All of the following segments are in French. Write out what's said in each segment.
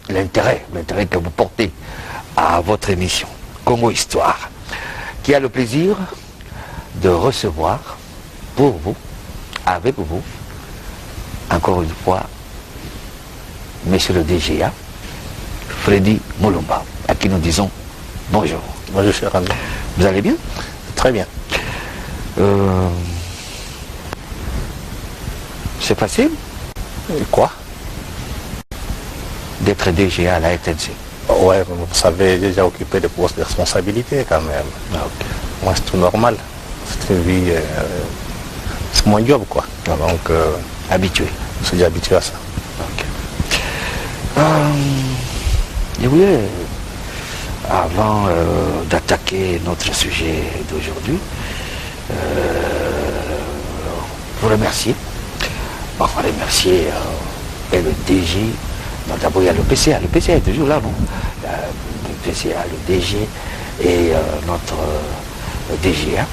l'intérêt que vous portez à votre émission Congo Histoire, qui a le plaisir de recevoir pour vous, avec vous, encore une fois, Monsieur le DGA, Freddy Mulumba, à qui nous disons bonjour. Bonjour, cher ami. Vous allez bien? Très bien. C'est facile? Quoi? D'être DGA à la RTNC. Ouais, vous savez, j'ai déjà occupé des postes de responsabilité quand même. Ah, okay. Moi, c'est tout normal. C'est une vie... c'est mon job, quoi. Donc... habitué. Je suis déjà habitué à ça. Okay. Je voulais, avant d'attaquer notre sujet d'aujourd'hui, vous remercier. Bon, remercier le DG. Donc d'abord il y a le PCA. Le PCA est toujours là, non? Le PCA, le DG et notre DGA.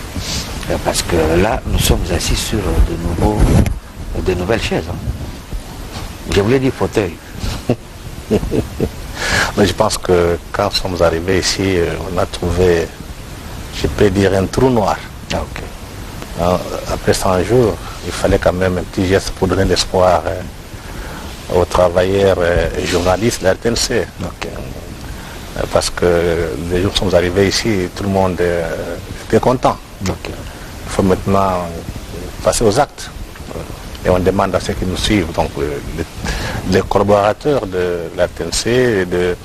Parce que là, nous sommes assis sur de nouvelles chaises. Hein. Je voulais dire fauteuil. Mais je pense que quand nous sommes arrivés ici, on a trouvé, je peux dire, un trou noir. Ah, okay. Après 100 jours, il fallait quand même un petit geste pour donner l'espoir aux travailleurs et journalistes de la RTNC. Okay. Parce que les jours où nous sommes arrivés ici, tout le monde était content. Okay. Il faut maintenant passer aux actes. Et on demande à ceux qui nous suivent, donc les collaborateurs de la RTNC, de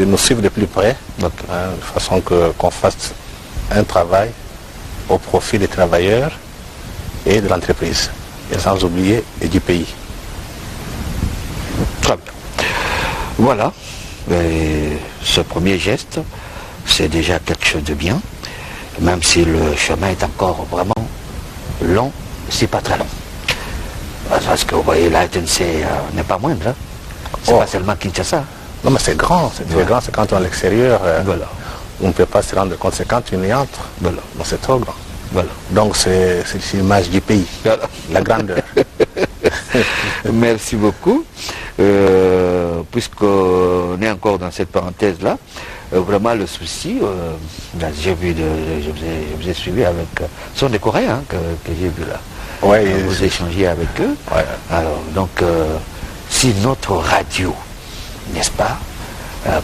nous suivre de plus près, okay. De façon qu'on fasse un travail au profit des travailleurs et de l'entreprise, et sans oublier et du pays. Très bien. Voilà. Et ce premier geste, c'est déjà quelque chose de bien, même si le chemin est encore vraiment long, c'est pas très long. Parce que vous voyez, la RTNC n'est pas moindre. Hein. C'est pas seulement Kinshasa. Non, mais c'est grand, c'est très grand, c'est quand on est à l'extérieur. Voilà. On ne peut pas se rendre compte, c'est quand on y entre. Voilà. Donc c'est trop grand. Voilà. Donc c'est l'image du pays, voilà. La grandeur. Merci beaucoup. Puisqu'on est encore dans cette parenthèse-là, vraiment le souci, je vous ai suivi avec... ce sont des Coréens que j'ai vus là. Ouais, vous échangez avec eux. Ouais. Alors, donc, si notre radio, n'est-ce pas,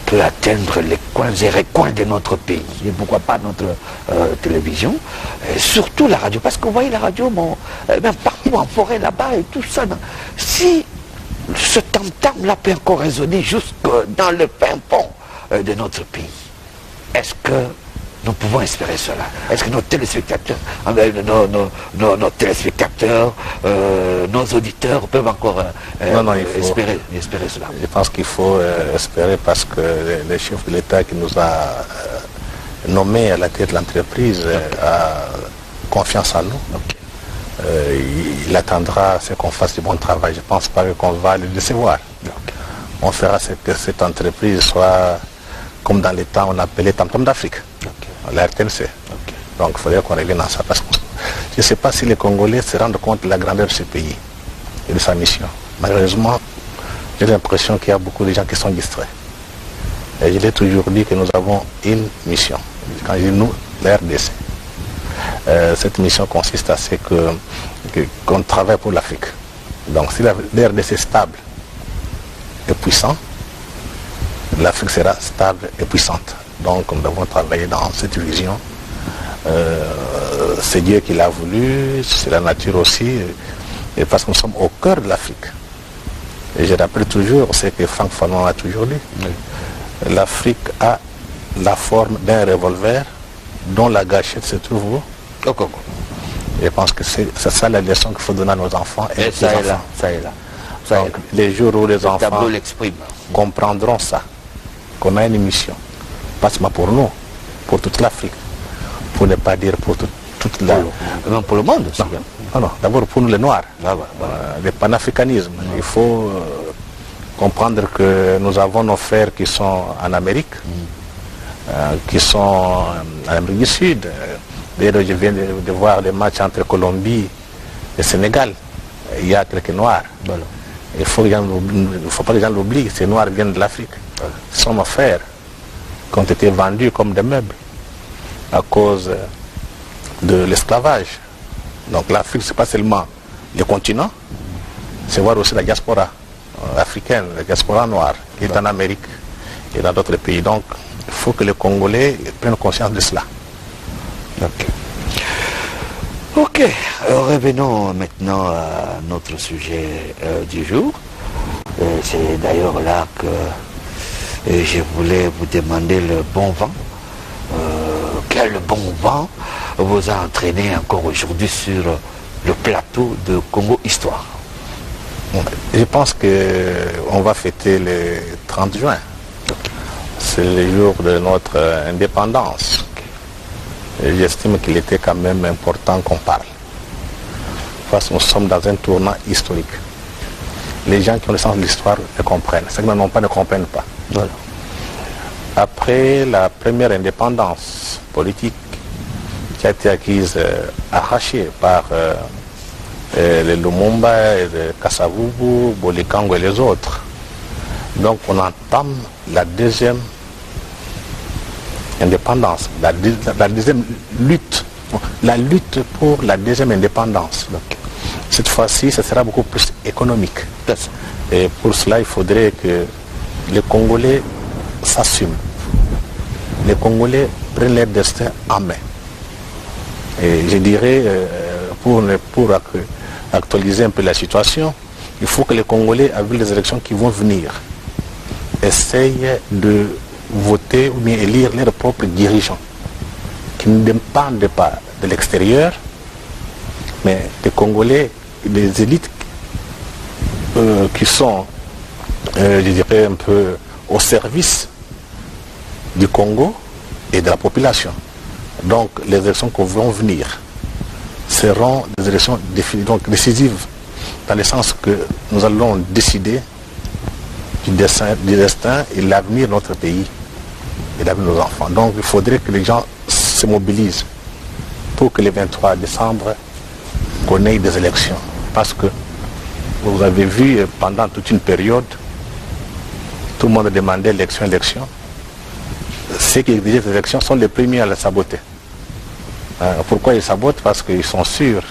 peut atteindre les coins et recoins de notre pays, et pourquoi pas notre télévision, et surtout la radio, parce que vous voyez la radio, même partout en forêt là-bas et tout ça, non, si ce tam-tam-là peut encore résonner jusque dans le fin fond de notre pays, est-ce que nous pouvons espérer cela? Est-ce que nos téléspectateurs, nos auditeurs peuvent encore espérer cela? Je pense qu'il faut espérer parce que le chef de l'État qui nous a nommés à la tête de l'entreprise a confiance en nous. Okay. Il attendra qu'on fasse du bon travail. Je ne pense pas qu'on va le décevoir. Okay. On fera que cette entreprise soit comme dans les temps on appelait Tam-Tam d'Afrique. Okay. La RTNC. Okay. Donc il faudrait qu'on revienne à ça parce que je ne sais pas si les Congolais se rendent compte de la grandeur de ce pays et de sa mission. Malheureusement, j'ai l'impression qu'il y a beaucoup de gens qui sont distraits. Et je l'ai toujours dit que nous avons une mission. Quand je dis nous, la RDC. Cette mission consiste à ce qu'on travaille pour l'Afrique. Donc si la RDC est stable et puissante, l'Afrique sera stable et puissante. Donc nous devons travailler dans cette vision. C'est Dieu qui l'a voulu, c'est la nature aussi, et parce que nous sommes au cœur de l'Afrique. Et je rappelle toujours ce que Franck Fanon a toujours dit. Oui. L'Afrique a la forme d'un revolver dont la gâchette se trouve au Congo. Je pense que c'est ça la leçon qu'il faut donner à nos enfants. Et ça est là, ça est là. Donc, les jours où les enfants comprendront ça, qu'on a une mission, pas seulement pour nous, pour toute l'Afrique, pour ne pas dire pour toute la... Non, pour le monde aussi. Non, d'abord pour nous les Noirs, le panafricanisme. Il faut comprendre que nous avons nos frères qui sont en Amérique, qui sont en Amérique du Sud. D'ailleurs, je viens de voir les matchs entre Colombie et Sénégal. Il y a quelques Noirs. Voilà. Il ne faut pas que les gens l'oublient. Ces Noirs viennent de l'Afrique. Ce sont nos frères qui ont été vendus comme des meubles à cause de l'esclavage. Donc l'Afrique, ce n'est pas seulement le continent, c'est voir aussi la diaspora africaine, la diaspora noire, qui est en Amérique et dans d'autres pays. Donc il faut que les Congolais prennent conscience de cela. Ok, revenons maintenant à notre sujet du jour. C'est d'ailleurs là que je voulais vous demander le bon vent. Quel bon vent vous a entraîné encore aujourd'hui sur le plateau de Congo Histoire? Je pense qu'on va fêter le 30 juin. C'est le jour de notre indépendance. J'estime qu'il était quand même important qu'on parle. Parce que nous sommes dans un tournant historique. Les gens qui ont le sens de l'histoire le comprennent. Ceux qui n'en ont pas ne comprennent pas. Voilà. Après la première indépendance politique qui a été acquise, arrachée par les Lumumba, et les Kasavubu, Bolikango et les autres. Donc on entame la deuxième indépendance, la deuxième lutte, la lutte pour la deuxième indépendance. Donc, cette fois-ci, ce sera beaucoup plus économique. Et pour cela, il faudrait que les Congolais s'assument. Les Congolais prennent leur destin en main. Et je dirais, pour actualiser un peu la situation, il faut que les Congolais, avec les élections qui vont venir, essayent de voter ou bien élire leurs propres dirigeants, qui ne dépendent pas de l'extérieur, mais des Congolais, des élites qui sont, je dirais, un peu au service du Congo et de la population. Donc les élections qui vont venir seront des élections décisives, dans le sens que nous allons décider du destin et l'avenir de notre pays et l'avenir de nos enfants. Donc il faudrait que les gens se mobilisent pour que le 23 décembre qu'on ait des élections. Parce que vous avez vu pendant toute une période, tout le monde demandait élection. Ceux qui exigeaient ces élections sont les premiers à les saboter. Pourquoi ils sabotent? Parce qu'ils sont sûrs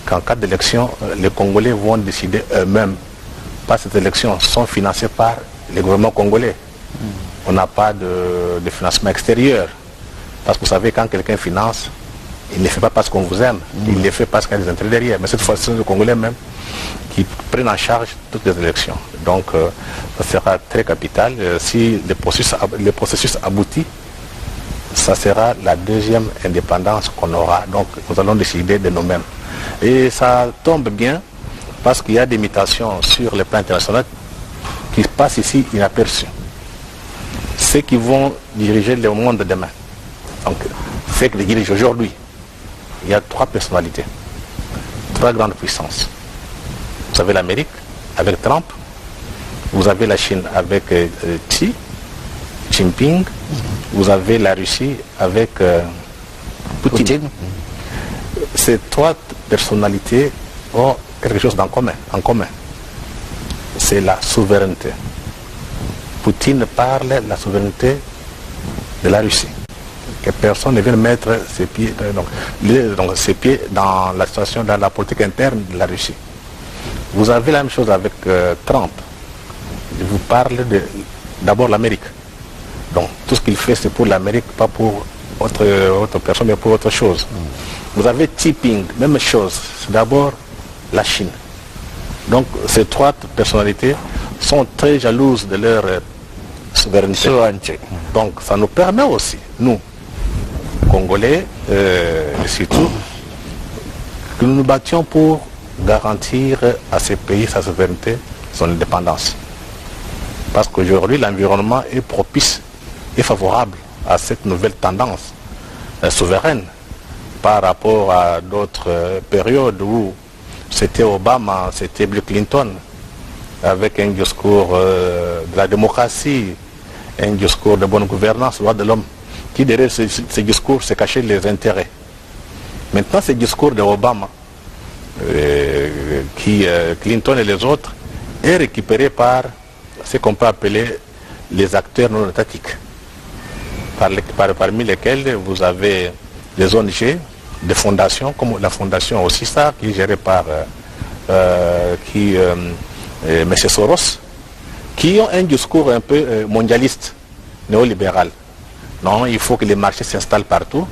qu'en cas d'élection, les Congolais vont décider eux-mêmes. Parce que ces élections sont financées par les gouvernements congolais. On n'a pas de financement extérieur. Parce que vous savez, quand quelqu'un finance, il ne le fait pas parce qu'on vous aime, il le fait parce qu'il y a des intérêts derrière. Mais cette fois-ci, c'est les Congolais même qui prennent en charge toutes les élections. Donc, ça sera très capital. Si le processus aboutit, ça sera la deuxième indépendance qu'on aura. Donc, nous allons décider de nous-mêmes. Et ça tombe bien parce qu'il y a des mutations sur le plan international qui passent ici inaperçues. Ceux qui vont diriger le monde demain, donc ceux qui dirigent aujourd'hui, il y a trois personnalités, trois grandes puissances. Vous avez l'Amérique avec Trump, vous avez la Chine avec Xi Jinping, vous avez la Russie avec Poutine. Ces trois personnalités ont quelque chose en commun. C'est la souveraineté. Poutine parle de la souveraineté de la Russie. Que personne ne vienne mettre ses pieds dans la situation, dans la politique interne de la Russie. Vous avez la même chose avec Trump. Je vous parle d'abord l'Amérique. Donc tout ce qu'il fait, c'est pour l'Amérique, pas pour autre personne, mais pour autre chose. Vous avez Xi Jinping, même chose. C'est d'abord la Chine. Donc ces trois personnalités sont très jalouses de leur souveraineté. Donc ça nous permet aussi, nous, Congolais, surtout, que nous nous battions pour garantir à ces pays sa souveraineté, son indépendance. Parce qu'aujourd'hui, l'environnement est propice et favorable à cette nouvelle tendance souveraine par rapport à d'autres périodes où c'était Obama, c'était Bill Clinton, avec un discours de la démocratie, un discours de bonne gouvernance, droit de l'homme, qui derrière ces discours se cachaient les intérêts. Maintenant, ces discours de Obama, Clinton et les autres, est récupérée par ce qu'on peut appeler les acteurs non étatiques, parmi lesquels vous avez des ONG, des fondations, comme la fondation OSISA, qui est gérée par M. Soros, qui ont un discours un peu mondialiste, néolibéral. Non, il faut que les marchés s'installent partout,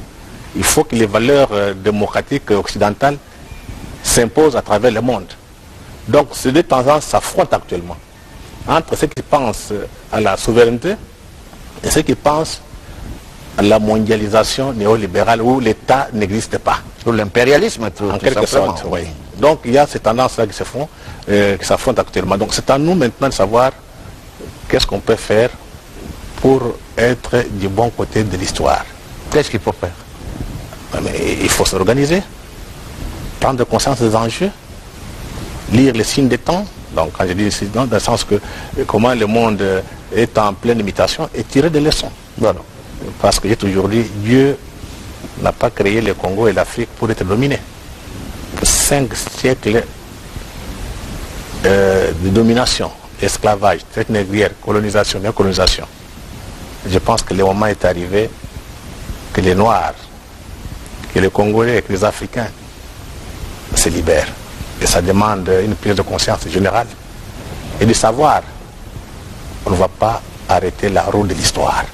il faut que les valeurs démocratiques occidentales s'imposent à travers le monde. Donc ces deux tendances s'affrontent actuellement entre ceux qui pensent à la souveraineté et ceux qui pensent à la mondialisation néolibérale où l'État n'existe pas. Pour l'impérialisme, en quelque sorte, oui. Donc il y a ces tendances-là qui se font, qui s'affrontent actuellement. Donc c'est à nous maintenant de savoir qu'est-ce qu'on peut faire pour être du bon côté de l'histoire. Qu'est-ce qu'il faut faire? Mais il faut s'organiser, prendre conscience des enjeux, lire les signes des temps. Donc quand je dis les signes des temps, dans le sens que comment le monde est en pleine imitation et tirer des leçons. Voilà. Parce que j'ai toujours dit, Dieu n'a pas créé le Congo et l'Afrique pour être dominés. 5 siècles de domination, esclavage, traite négrière, colonisation, néocolonisation. Je pense que le moment est arrivé que les Noirs, que les Congolais et que les Africains se libèrent. Et ça demande une prise de conscience générale et de savoir qu'on ne va pas arrêter la roue de l'histoire.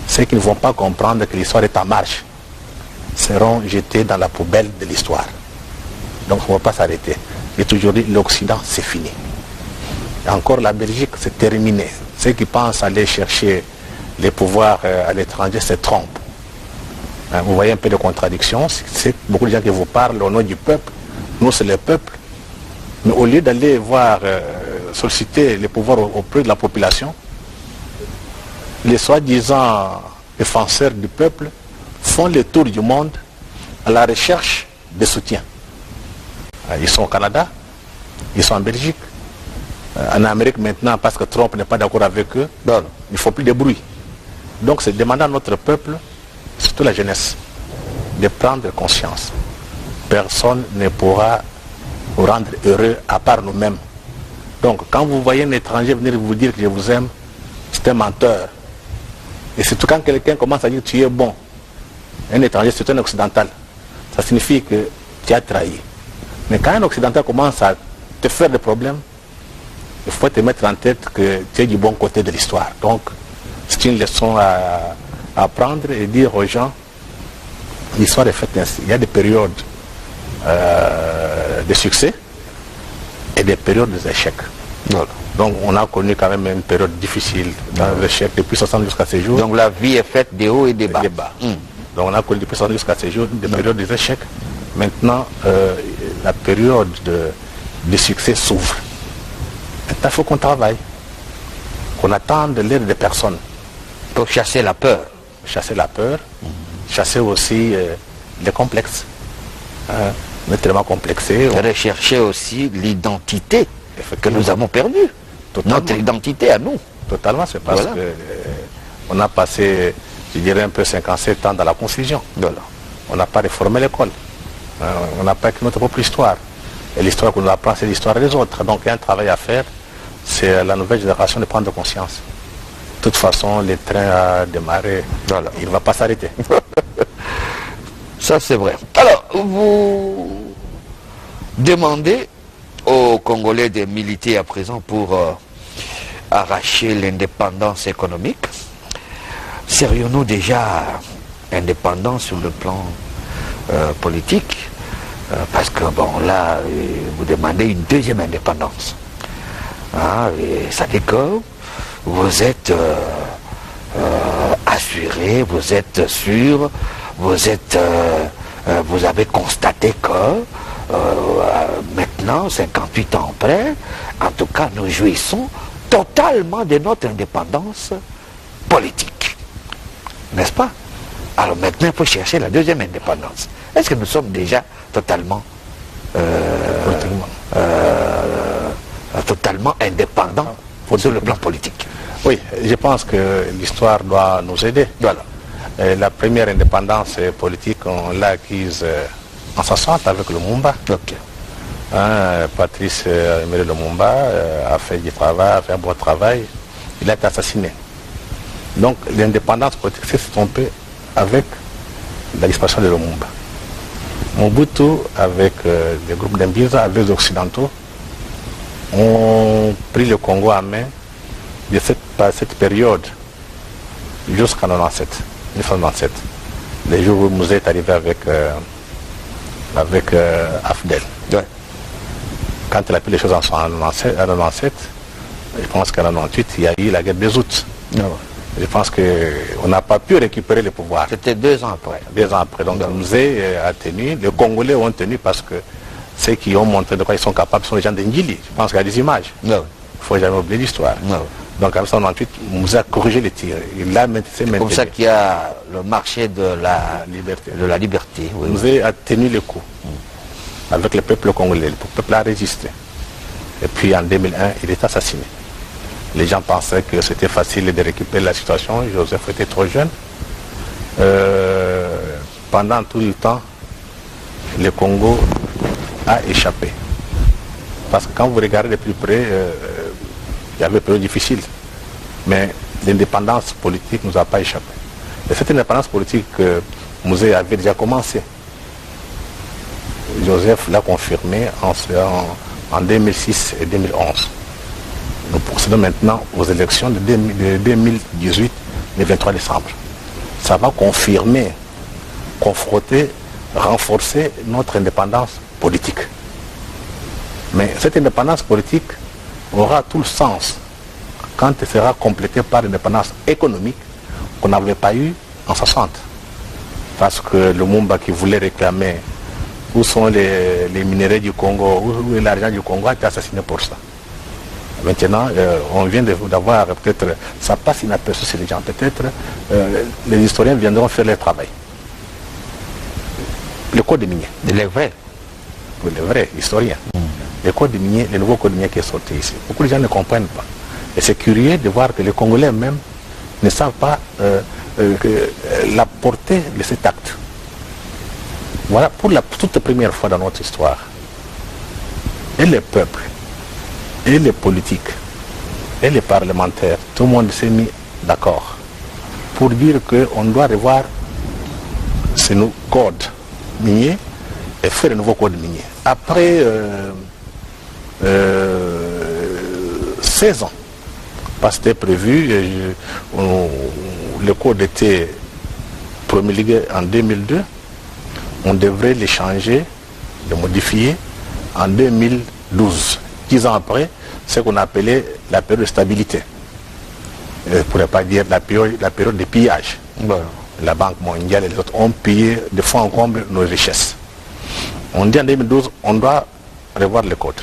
Ceux qui ne vont pas comprendre que l'histoire est en marche seront jetés dans la poubelle de l'histoire. Donc on ne va pas s'arrêter. J'ai toujours dit, l'Occident, c'est fini. Et encore la Belgique, c'est terminé. Ceux qui pensent aller chercher les pouvoirs à l'étranger se trompent. Vous voyez un peu de contradiction. C'est beaucoup de gens qui vous parlent au nom du peuple. Nous, c'est le peuple. Mais au lieu d'aller voir solliciter les pouvoirs auprès de la population, les soi-disant défenseurs du peuple font le tour du monde à la recherche de soutien. Ils sont au Canada, ils sont en Belgique, en Amérique maintenant parce que Trump n'est pas d'accord avec eux, il ne faut plus de bruit. Donc c'est demander à notre peuple, surtout la jeunesse, de prendre conscience. Personne ne pourra vous rendre heureux à part nous-mêmes. Donc quand vous voyez un étranger venir vous dire que je vous aime, c'est un menteur. Et surtout quand quelqu'un commence à dire tu es bon, un étranger, c'est un occidental, ça signifie que tu as trahi. Mais quand un occidental commence à te faire des problèmes, il faut te mettre en tête que tu es du bon côté de l'histoire. Donc c'est une leçon à apprendre et dire aux gens, l'histoire est faite ainsi. Il y a des périodes de succès et des périodes d'échec. Voilà. Donc on a connu quand même une période difficile dans l'échec depuis 60 jusqu'à ces jours. Donc la vie est faite des hauts et des bas. Donc on a connu depuis 60 jusqu'à ces jours des périodes d'échec. Maintenant, la période de succès s'ouvre. Maintenant, il faut qu'on travaille, qu'on attende l'aide des personnes. Pour chasser la peur. Chasser la peur, chasser aussi les complexes. On est tellement complexés. Rechercher aussi l'identité que nous avons perdue. Notre identité à nous. Totalement, c'est parce que on a passé, je dirais un peu 57 ans dans la confusion. Voilà. On n'a pas réformé l'école. On n'a pas écrit notre propre histoire. Et l'histoire qu'on nous apprend, c'est l'histoire des autres. Donc il y a un travail à faire. C'est à la nouvelle génération de prendre conscience. De toute façon, le train a démarré. Voilà. Il ne va pas s'arrêter. Ça, c'est vrai. Alors, vous demandez aux Congolais de militer à présent pour arracher l'indépendance économique. Serions-nous déjà indépendants sur le plan politique? Parce que, bon, là, vous demandez une deuxième indépendance. Et ça dit que vous êtes assuré, vous êtes sûr, vous avez constaté que maintenant, 58 ans après, en tout cas, nous jouissons totalement de notre indépendance politique. N'est-ce pas? Alors maintenant, il faut chercher la deuxième indépendance. Est-ce que nous sommes déjà totalement totalement indépendants sur le plan politique? Oui, je pense que l'histoire doit nous aider. Voilà. La première indépendance politique, on l'a acquise en 60 avec le Lumumba. Okay. Patrice Emery Lumumba a fait du travail, a fait un bon travail. Il a été assassiné. Donc l'indépendance politique s'est estompée avec la disparition de Lumumba. Mobutu, avec des groupes d'Imbisa, avec les Occidentaux, ont pris le Congo en main de cette période jusqu'en 1997. Les jours où Mouzé est arrivé avec Afdel. Ouais. Quand il a pris les choses en 1997, je pense qu'en 1998, il y a eu la guerre des Août. Ouais. Je pense qu'on n'a pas pu récupérer le pouvoir. C'était 2 ans après. 2 ans après. Donc Mouzé a tenu, les Congolais ont tenu parce que ceux qui ont montré de quoi ils sont capables sont les gens d'Indjili. Je pense qu'il y a des images. Il ne faut jamais oublier l'histoire. Donc en 1998, Mouzé a corrigé les tirs. C'est comme ça qu'il y a le marché de la liberté. Oui, Mouzé a tenu le coup avec le peuple congolais. Le peuple a résisté. Et puis en 2001, il est assassiné. Les gens pensaient que c'était facile de récupérer la situation. Joseph était trop jeune. Pendant tout le temps, le Congo a échappé. Parce que quand vous regardez de plus près, il y avait une période difficile. Mais l'indépendance politique ne nous a pas échappé. Et cette indépendance politique que Mouzé avait déjà commencé, Joseph l'a confirmé en 2006 et 2011. Nous procédons maintenant aux élections de 2018, le 23 décembre. Ça va confirmer, confronter, renforcer notre indépendance politique. Mais cette indépendance politique aura tout le sens quand elle sera complétée par l'indépendance économique qu'on n'avait pas eue en 60. Parce que le Lumumba qui voulait réclamer où sont les minéraux du Congo, où est l'argent du Congo, a été assassiné pour ça. Maintenant, on vient d'avoir peut-être, ça passe inaperçu sur les gens, peut-être les historiens viendront faire leur travail. Le code minier. Les vrais. Les vrais historiens. Le code minier, le nouveau code minier qui est sorti ici. Beaucoup de gens ne comprennent pas. Et c'est curieux de voir que les Congolais même ne savent pas la portée de cet acte. Voilà, pour la toute première fois dans notre histoire, et les peuples, et les politiques, et les parlementaires, tout le monde s'est mis d'accord pour dire qu'on doit revoir ces nouveaux codes miniers et faire un nouveau code minier. Après 16 ans, parce que c'était prévu, le code était promulgué en 2002, on devrait les changer, les modifier en 2012. 10 ans après, ce qu'on appelait la période de stabilité. Je ne pourrais pas dire la période de pillage. La Banque mondiale et les autres ont pillé de fond en comble nos richesses. On dit en 2012, on doit revoir le code.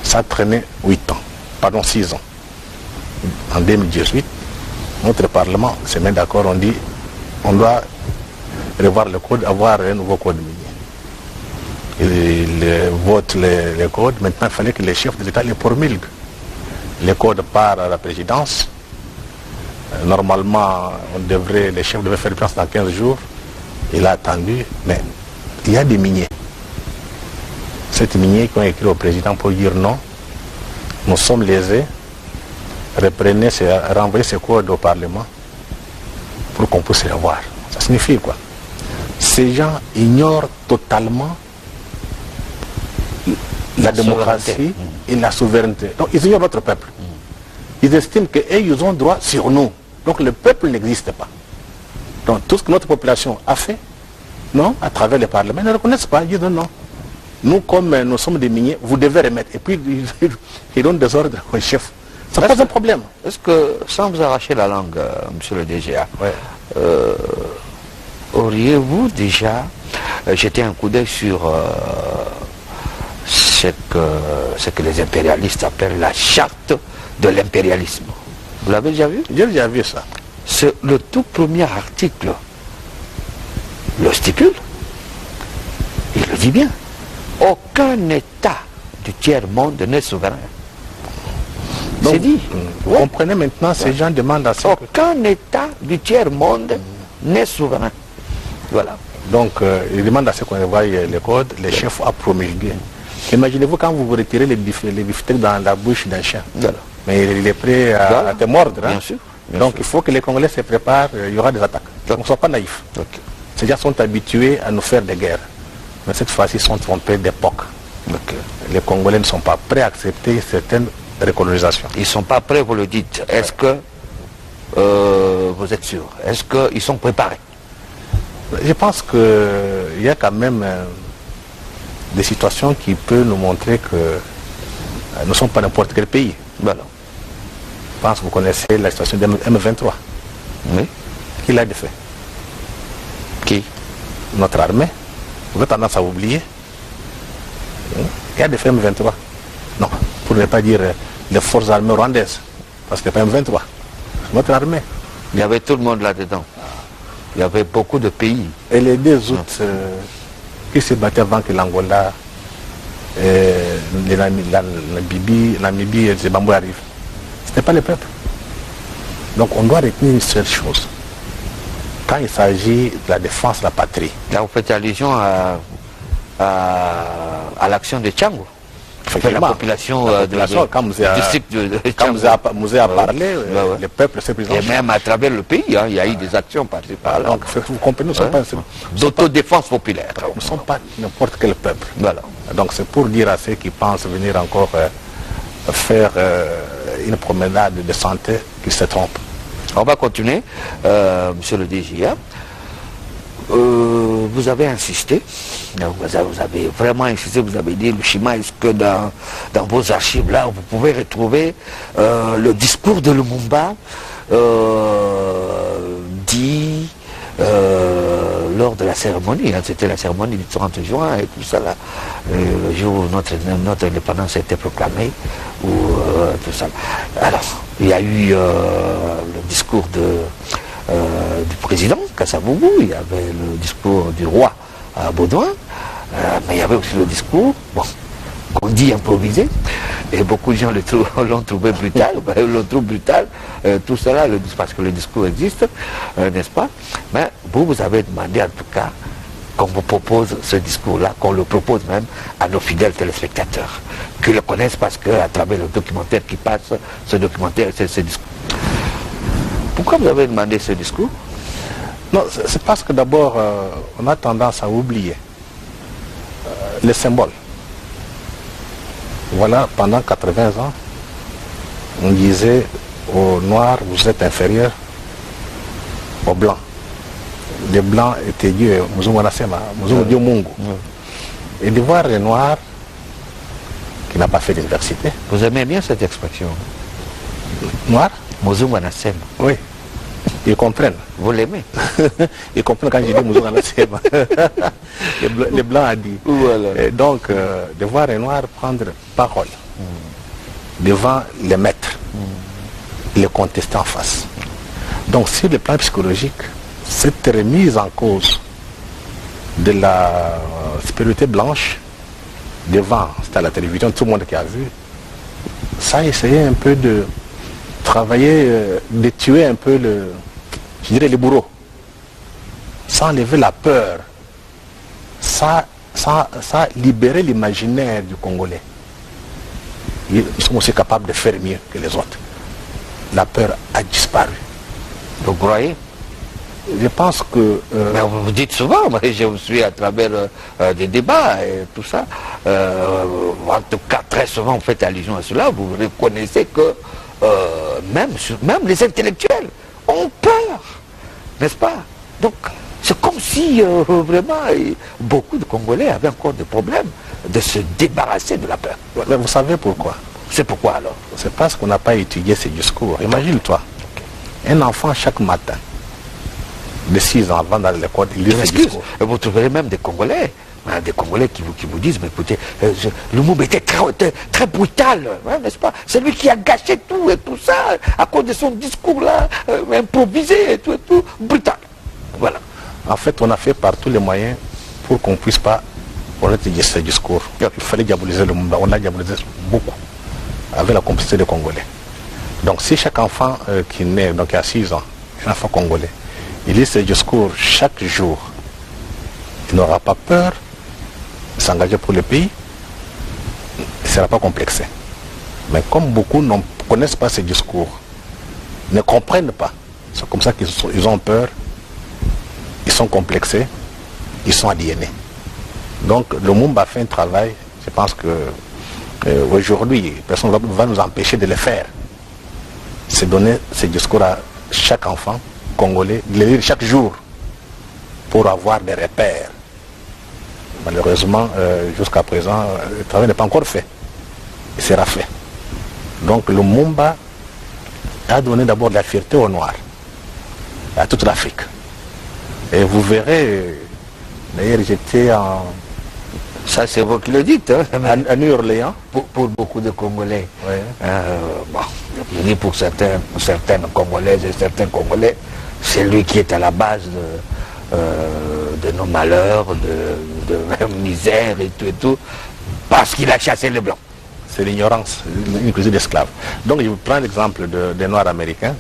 Ça traînait 6 ans. En 2018, notre Parlement se met d'accord, on dit on doit revoir le code, avoir un nouveau code minier. Ils votent les codes. Maintenant, il fallait que les chefs de l'État les promulguent. Les codes partent à la présidence. Normalement, les chefs devaient faire place dans 15 jours. Il a attendu, mais il y a des miniers. Ces miniers qui ont écrit au président pour dire non, nous sommes lésés, renvoyez ces codes au Parlement pour qu'on puisse les voir. Ça signifie quoi? Ces gens ignorent totalement la démocratie et la souveraineté. Donc ils ignorent notre peuple. Ils estiment qu'eux, ils ont droit sur nous. Donc le peuple n'existe pas. Donc tout ce que notre population a fait, non, à travers le Parlement, ils ne reconnaissent pas. Ils disent non. Nous, comme nous sommes des miniers, vous devez remettre. Et puis ils donnent des ordres au chef. Ça pose un problème. Est-ce que, sans vous arracher la langue, monsieur le DGA, auriez-vous déjà jeté un coup d'œil sur ce que les impérialistes appellent la charte de l'impérialisme? Vous l'avez déjà vu? J'ai déjà vu ça. C'est le tout premier article le stipule. Il le dit bien. Aucun État du tiers-monde n'est souverain. C'est dit. Vous comprenez maintenant, ces gens demandent à ça. Aucun État du tiers-monde n'est souverain. Voilà. Donc, il demande à ce qu'on envoie les codes, les chefs à promulguer. Imaginez-vous quand vous retirez les beefsteaks dans la bouche d'un chien. Voilà. Mais il est prêt à te mordre. Hein? Bien sûr. Donc, il faut que les Congolais se préparent, il y aura des attaques. Donc, on ne soit pas naïfs. Okay. Ces gens sont habitués à nous faire des guerres. Mais cette fois-ci, ils sont trompés d'époque. Okay. Les Congolais ne sont pas prêts à accepter certaines recolonisations. Ils ne sont pas prêts, vous le dites. Est-ce que vous êtes sûr? Est-ce qu'ils sont préparés? Je pense qu'il y a quand même des situations qui peuvent nous montrer que nous ne sommes pas n'importe quel pays. Voilà. Je pense que vous connaissez la situation de M23. Oui. Qui l'a fait? Qui? Notre armée. Vous avez tendance à oublier. Qui a défait M23? Non, pour ne pas dire les forces armées rwandaises. Parce que ce n'est pas M23. C'est notre armée. Il y avait tout le monde là-dedans. Il y avait beaucoup de pays. Et les 2 autres qui se battaient avant que l'Angola, la Namibie et le Zimbabwe arrivent, ce n'était pas le peuple. Donc on doit retenir une seule chose. Quand il s'agit de la défense de la patrie. Là, vous faites allusion à l'action de Tchango. La population quand Mouzé a parlé, le peuple s'est présenté. Et même à travers le pays, hein, il y a eu des actions par-ci par-là. Donc vous comprenez, d'autodéfense populaire. Nous ne sommes pas n'importe quel peuple. Voilà. Donc c'est pour dire à ceux qui pensent venir encore faire une promenade de santé qu'ils se trompent. On va continuer, monsieur le DGA. Vous avez insisté, vous avez vraiment insisté, vous avez dit, Lushima, est-ce que dans vos archives là, vous pouvez retrouver le discours de Lumumba dit lors de la cérémonie, hein, c'était la cérémonie du 30 juin et tout ça là, le jour où notre indépendance a été proclamée, ou tout ça. Alors, il y a eu le discours du président Kassavubu, il y avait le discours du roi Baudouin, mais il y avait aussi le discours, bon, qu'on dit improvisé, et beaucoup de gens l'ont trouvé brutal, l'ont trouvé brutal, tout cela, parce que le discours existe, n'est-ce pas? Mais vous avez demandé en tout cas qu'on vous propose ce discours-là, qu'on le propose même à nos fidèles téléspectateurs, qui le connaissent parce qu'à travers le documentaire qui passe, ce documentaire, c'est ce discours. Pourquoi vous avez demandé ce discours? Non, c'est parce que d'abord, on a tendance à oublier les symboles. Voilà, pendant 80 ans, on disait aux Noirs, vous êtes inférieurs aux Blancs. Les Blancs étaient Dieu, Muzungu Anasema, Muzungu Dieu Mungu. Et de voir les Noirs qui n'a pas fait d'université. Vous aimez bien cette expression? Noir? Muzungu Anasema. Oui. Ils comprennent. Vous l'aimez? Ils comprennent quand je dis Muzungu Anasema. Les Blancs a dit. Voilà. Et donc, de voir les Noirs prendre parole devant les maîtres, les contester en face. Donc, sur le plan psychologique, cette remise en cause de la supériorité blanche devant, c'était à la télévision, tout le monde qui a vu, ça a essayé un peu de travailler, de tuer un peu je dirais les bourreaux, sans enlever la peur, sans libérer l'imaginaire du Congolais. Ils sont aussi capables de faire mieux que les autres. La peur a disparu. Vous croyez? Je pense que... Mais vous dites souvent, moi, je vous suis à travers des débats et tout ça. En tout cas, très souvent, vous faites allusion à cela. Vous reconnaissez que même les intellectuels ont peur, n'est-ce pas? Donc, c'est comme si vraiment beaucoup de Congolais avaient encore des problèmes de se débarrasser de la peur. Mais vous savez pourquoi? C'est pourquoi alors? C'est parce qu'on n'a pas étudié ces discours. Imagine-toi, un enfant chaque matin, de 6 ans avant d'aller à l'école, il lit ces discours. Vous trouverez même des Congolais qui vous disent, mais écoutez, Lumumba était très brutal, hein, n'est-ce pas? C'est lui qui a gâché tout et tout ça, à cause de son discours là, improvisé et tout, brutal. Voilà. En fait, on a fait par tous les moyens pour qu'on ne puisse pas connaître ce discours. Il fallait diaboliser Lumumba, on a diabolisé beaucoup, avec la complicité des Congolais. Donc si chaque enfant qui naît, donc il a 6 ans, un enfant congolais, il lit ce discours chaque jour, il n'aura pas peur de s'engager pour le pays, il ne sera pas complexé. Mais comme beaucoup ne connaissent pas ces discours, ne comprennent pas, c'est comme ça qu'ils ont peur, ils sont complexés, ils sont aliénés. Donc le Lumumba a fait un travail, je pense que aujourd'hui, personne ne va nous empêcher de le faire. C'est donner ces discours à chaque enfant congolais, de les lire chaque jour pour avoir des repères. Malheureusement, jusqu'à présent, le travail n'est pas encore fait. Il sera fait. Donc le Lumumba a donné d'abord la fierté aux Noirs, à toute l'Afrique. Et vous verrez, d'ailleurs j'étais en... Ça c'est vous qui le dites, hein, à New-Orléans. Pour beaucoup de Congolais. Ouais. Bon, je dis pour certaines Congolaises et certains Congolais, c'est lui qui est à la base de nos malheurs, de misère et tout, parce qu'il a chassé les Blancs. C'est l'ignorance, une cuisine d'esclaves. Donc je vous prends l'exemple des Noirs américains,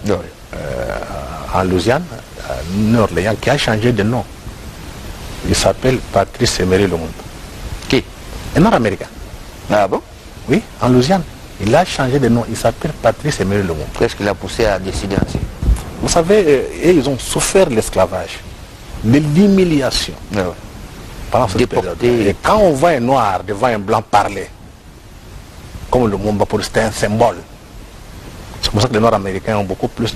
en Louisiane, à New-Orléans, qui a changé de nom. Il s'appelle Patrice Emery Lumumba. Qui? Un Noir américain. Ah bon? Oui, en Louisiane. Il a changé de nom, il s'appelle Patrice Emery Lumumba. Qu'est-ce qui l'a poussé à décider ainsi? Vous savez, ils ont souffert de l'esclavage, de l'humiliation. Pendant cette période. Et quand on voit un Noir devant un Blanc parler, comme le Lumumba, pour c'était un symbole. C'est pour ça que les Nord-Américains ont beaucoup plus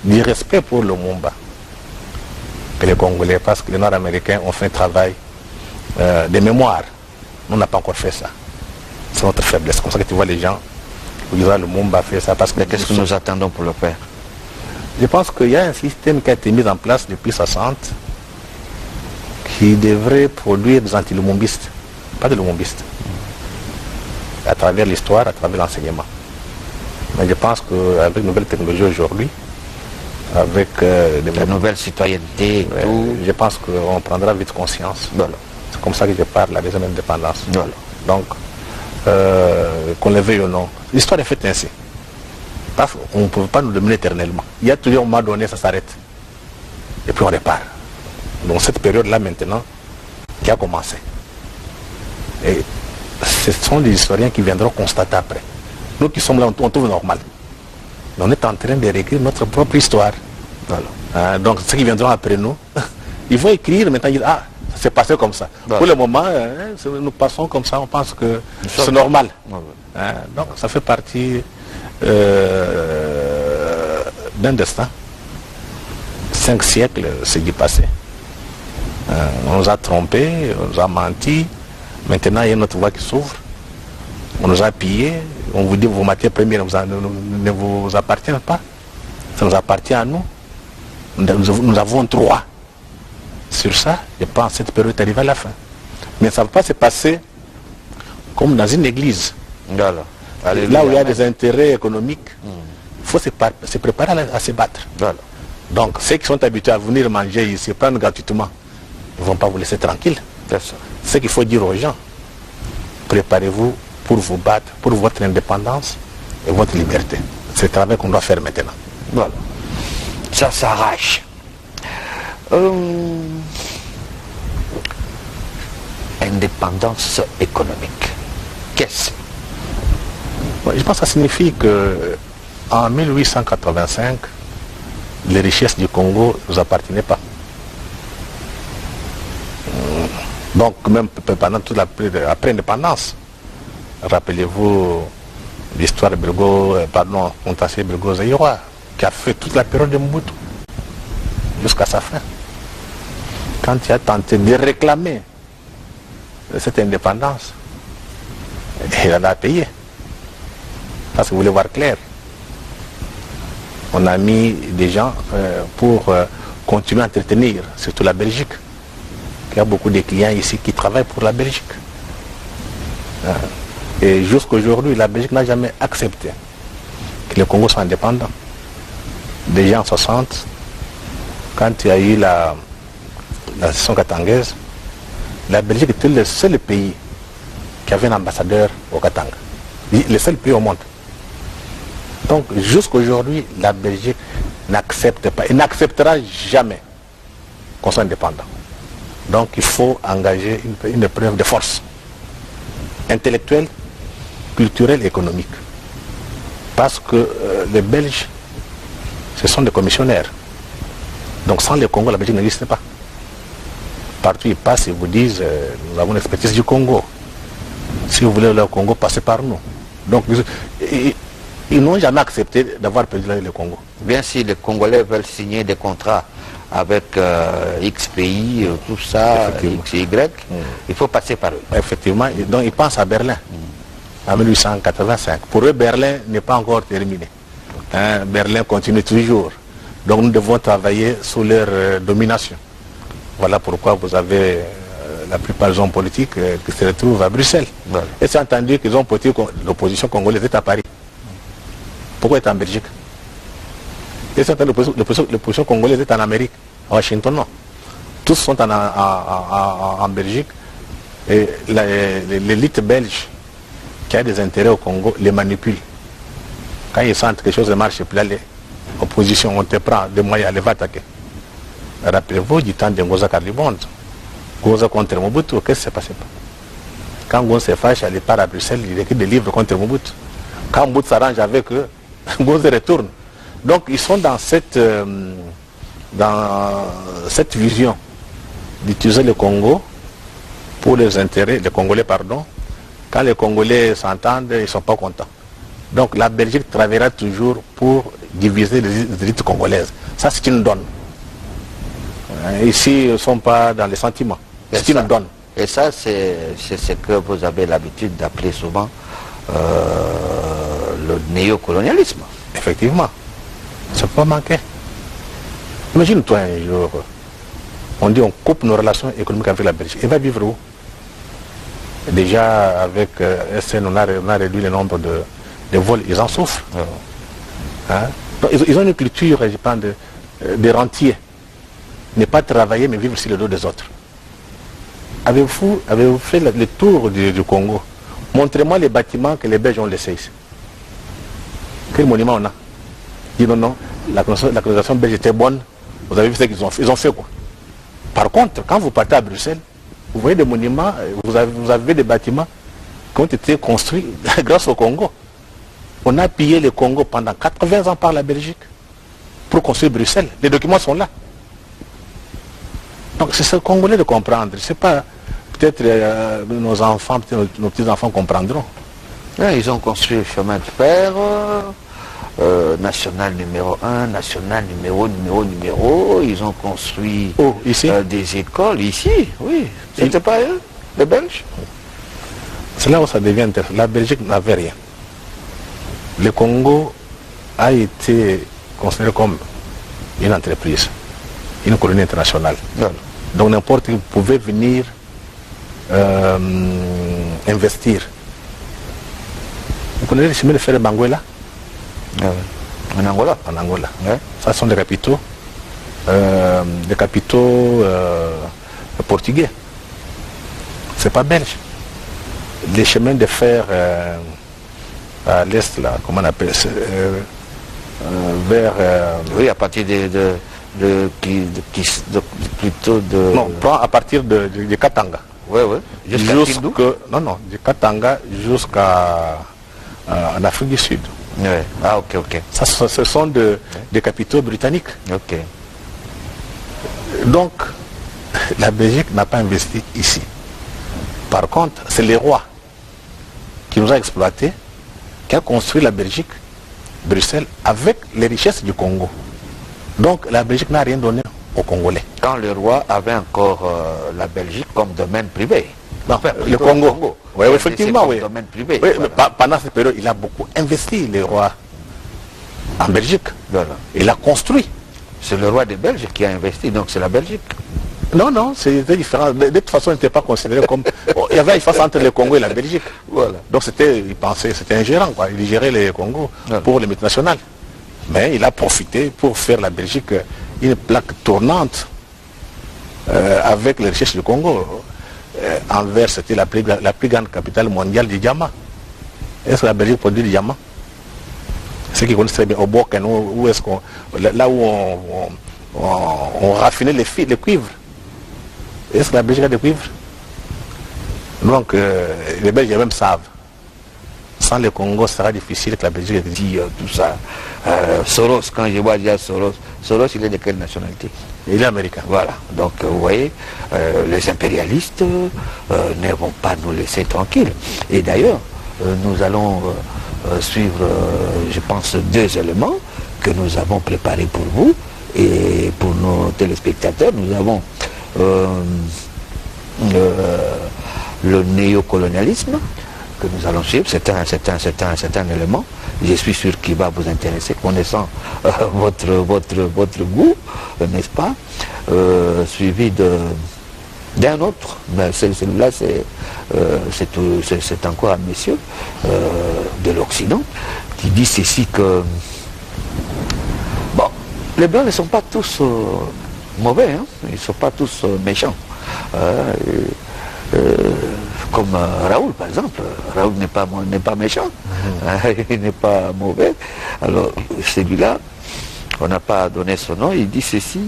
de respect pour le Lumumba que les Congolais, parce que les Nord-Américains ont fait un travail de mémoire. Nous, on n'a pas encore fait ça. C'est notre faiblesse. C'est comme ça que tu vois les gens où ils disent le Lumumba a fait ça. Parce que qu'est-ce que nous attendons pour le faire? Je pense qu'il y a un système qui a été mis en place depuis 60 qui devrait produire des anti-lumumbistes, pas des lumumbistes, à travers l'histoire, à travers l'enseignement. Mais je pense qu'avec de nouvelles technologies aujourd'hui, avec la nouvelle citoyenneté, je pense qu'on prendra vite conscience. Voilà. C'est comme ça que je parle, la deuxième indépendance. Voilà. Donc, qu'on le veuille ou non, l'histoire est faite ainsi. Parce qu'on ne peut pas nous dominer éternellement. Il y a toujours un moment donné, ça s'arrête. Et puis on repart. Donc cette période-là maintenant, qui a commencé. Et ce sont des historiens qui viendront constater après. Nous qui sommes là, on trouve normal. Mais on est en train de réécrire notre propre histoire. Voilà. Donc ceux qui viendront après nous, ils vont écrire maintenant, ils disent, ah, ça s'est passé comme ça. Voilà. Pour le moment, nous passons comme ça, on pense que c'est normal. Voilà. Donc ça fait partie d'un destin. 5 siècles, c'est du passé. On nous a trompés, on nous a menti. Maintenant, il y a notre voie qui s'ouvre. On nous a pillés. On vous dit vos matières premières ne vous appartiennent pas. Ça nous appartient à nous. Nous avons droit. Sur ça, je pense que cette période est arrivée à la fin. Mais ça ne va pas se passer comme dans une église. Voilà. Là où il y a des intérêts économiques, il faut se préparer à se battre. Voilà. Donc ceux qui sont habitués à venir manger ici, prendre gratuitement, ils ne vont pas vous laisser tranquille. C'est ce qu'il faut dire aux gens. Préparez-vous pour vous battre, pour votre indépendance et votre liberté. C'est le travail qu'on doit faire maintenant. Voilà. Ça s'arrache. Indépendance économique. Qu'est-ce? Je pense que ça signifie qu'en 1885, les richesses du Congo ne nous appartenaient pas. Donc même pendant toute l'après-indépendance, rappelez-vous l'histoire de Montassé Birgo Zaïrois, qui a fait toute la période de Mobutu jusqu'à sa fin. Quand il a tenté de réclamer cette indépendance, il en a payé. Parce que vous voulez voir clair. On a mis des gens pour continuer à entretenir, surtout la Belgique. Il y a beaucoup de clients ici qui travaillent pour la Belgique. Et jusqu'à aujourd'hui, la Belgique n'a jamais accepté que le Congo soit indépendant. Déjà en 60, quand il y a eu la session katangaise, la Belgique était le seul pays qui avait un ambassadeur au Katanga. Le seul pays au monde. Donc jusqu'à aujourd'hui, la Belgique n'accepte pas et n'acceptera jamais qu'on soit indépendant. Donc il faut engager une preuve de force intellectuelle, culturelle et économique. Parce que les Belges, ce sont des commissionnaires. Donc sans le Congo, la Belgique n'existe pas. Partout ils passent, ils vous disent, nous avons l'expertise du Congo. Si vous voulez aller au Congo, passez par nous. Donc ils n'ont jamais accepté d'avoir perdu le Congo. Bien si les Congolais veulent signer des contrats avec X pays, tout ça, X, Y, il faut passer par eux. Effectivement, donc ils pensent à Berlin, en 1885. Pour eux, Berlin n'est pas encore terminé. Hein, Berlin continue toujours. Donc nous devons travailler sous leur domination. Voilà pourquoi vous avez la plupart des hommes politiques qui se retrouvent à Bruxelles. Voilà. Et c'est entendu que les hommes politiques, l'opposition congolaise est à Paris. Pourquoi est en Belgique? Et c'est entendu l'opposition congolaise est en Amérique, à Washington, non. Tous sont en Belgique. Et l'élite belge qui a des intérêts au Congo les manipule. Quand ils sentent que quelque chose ne marche plus, l'opposition, on te prend des moyens, elle va attaquer. Rappelez-vous du temps de Ngoza Kalibond. Ngoza contre Mobutu, qu'est-ce qui s'est passé? Quand Ngoza se fâche, elle part à Bruxelles, il écrit des livres contre Mobutu. Quand Mobutu s'arrange avec eux, Ngoza retourne. Donc ils sont dans cette vision d'utiliser le Congo pour les intérêts, les Congolais, pardon. Quand les Congolais s'entendent, ils ne sont pas contents. Donc la Belgique travaillera toujours pour diviser les élites congolaises. Ça, c'est une donne. Ici, ils ne sont pas dans les sentiments. C'est une donne. Et ça, c'est ce que vous avez l'habitude d'appeler souvent le néocolonialisme. Effectivement. Ça ne peut pas manquer. Imagine-toi un jour, on dit on coupe nos relations économiques avec la Belgique. Elle va vivre où? Déjà, avec SN, on a réduit le nombre de vols. Ils en souffrent. Hein? Ils ont une culture, je pense, de rentiers. Ne pas travailler, mais vivre sur le dos des autres. Avez-vous fait le tour du Congo? Montrez-moi les bâtiments que les Belges ont laissés ici. Quel monument on a? Dis non, la colonisation belge était bonne. Vous avez vu ce qu'ils ont fait. Ils ont fait quoi? Par contre, quand vous partez à Bruxelles, vous voyez des monuments, vous avez des bâtiments qui ont été construits grâce au Congo. On a pillé le Congo pendant 80 ans par la Belgique pour construire Bruxelles. Les documents sont là. Donc c'est ce Congolais de comprendre. C'est pas peut-être nos enfants, peut-être nos petits-enfants comprendront. Ils ont construit le chemin de fer, national numéro 1, national numéro. Ils ont construit des écoles ici, oui. C'était pas eux, les Belges? C'est là où ça devient intéressant. La Belgique n'avait rien. Le Congo a été considéré comme une entreprise, une colonie internationale. Voilà. Donc n'importe qui pouvait venir investir. Vous connaissez le chemin de fer de Banguela? En Angola. En Angola. Ouais. Ça sont des capitaux portugais. C'est pas belge. Les chemins de fer à l'est, là, comment on appelle ça, vers... oui, à partir plutôt de... Non, prends à partir de Katanga. Oui, oui. Non, du Katanga jusqu'à en Afrique du Sud. Oui. Ah, ok. Ça, ce sont des capitaux britanniques. Ok. Donc, la Belgique n'a pas investi ici. Par contre, c'est les rois qui nous a exploités, qui a construit la Belgique, Bruxelles, avec les richesses du Congo. Donc la Belgique n'a rien donné aux Congolais. Quand le roi avait encore la Belgique comme domaine privé. Non, enfin, le Congo. Oui, effectivement, oui. Domaine privé. Oui, voilà. Mais pendant cette période, il a beaucoup investi, le roi, en Belgique. Voilà. Il a construit. C'est le roi des Belges qui a investi, donc c'est la Belgique. Non, c'était différent. De toute façon, il n'était pas considéré comme... Il y avait une différence entre le Congo et la Belgique. Voilà. Donc il pensait, c'était un gérant, quoi. Il gérait le Congo pour les multinationales. Mais il a profité pour faire la Belgique une plaque tournante avec les richesses du Congo. Anvers, c'était la plus grande capitale mondiale du diamant. Est-ce que la Belgique produit du diamant? Ceux qui connaissent très bien, au Boken, où est-ce qu'on... Là où on raffinait les cuivres. Est-ce que la Belgique a des cuivres? Donc, les Belges même savent. Sans le Congo, ce sera difficile que la Belgique dit tout ça. Soros, quand je vois déjà Soros, il est de quelle nationalité? Il est américain. Voilà. Donc, vous voyez, les impérialistes ne vont pas nous laisser tranquilles. Et d'ailleurs, nous allons suivre, je pense, 2 éléments que nous avons préparés pour vous et pour nos téléspectateurs. Nous avons le néocolonialisme que nous allons suivre. C'est un élément, je suis sûr qu'il va vous intéresser, connaissant votre goût, n'est-ce pas, suivi d'un autre, mais celui-là c'est encore un monsieur de l'Occident qui dit ceci que bon, les Blancs ne sont pas tous mauvais, hein, ils ne sont pas tous méchants. Comme Raoul par exemple. Raoul n'est pas méchant, il n'est pas mauvais. Alors celui-là, on n'a pas donné son nom, il dit ceci,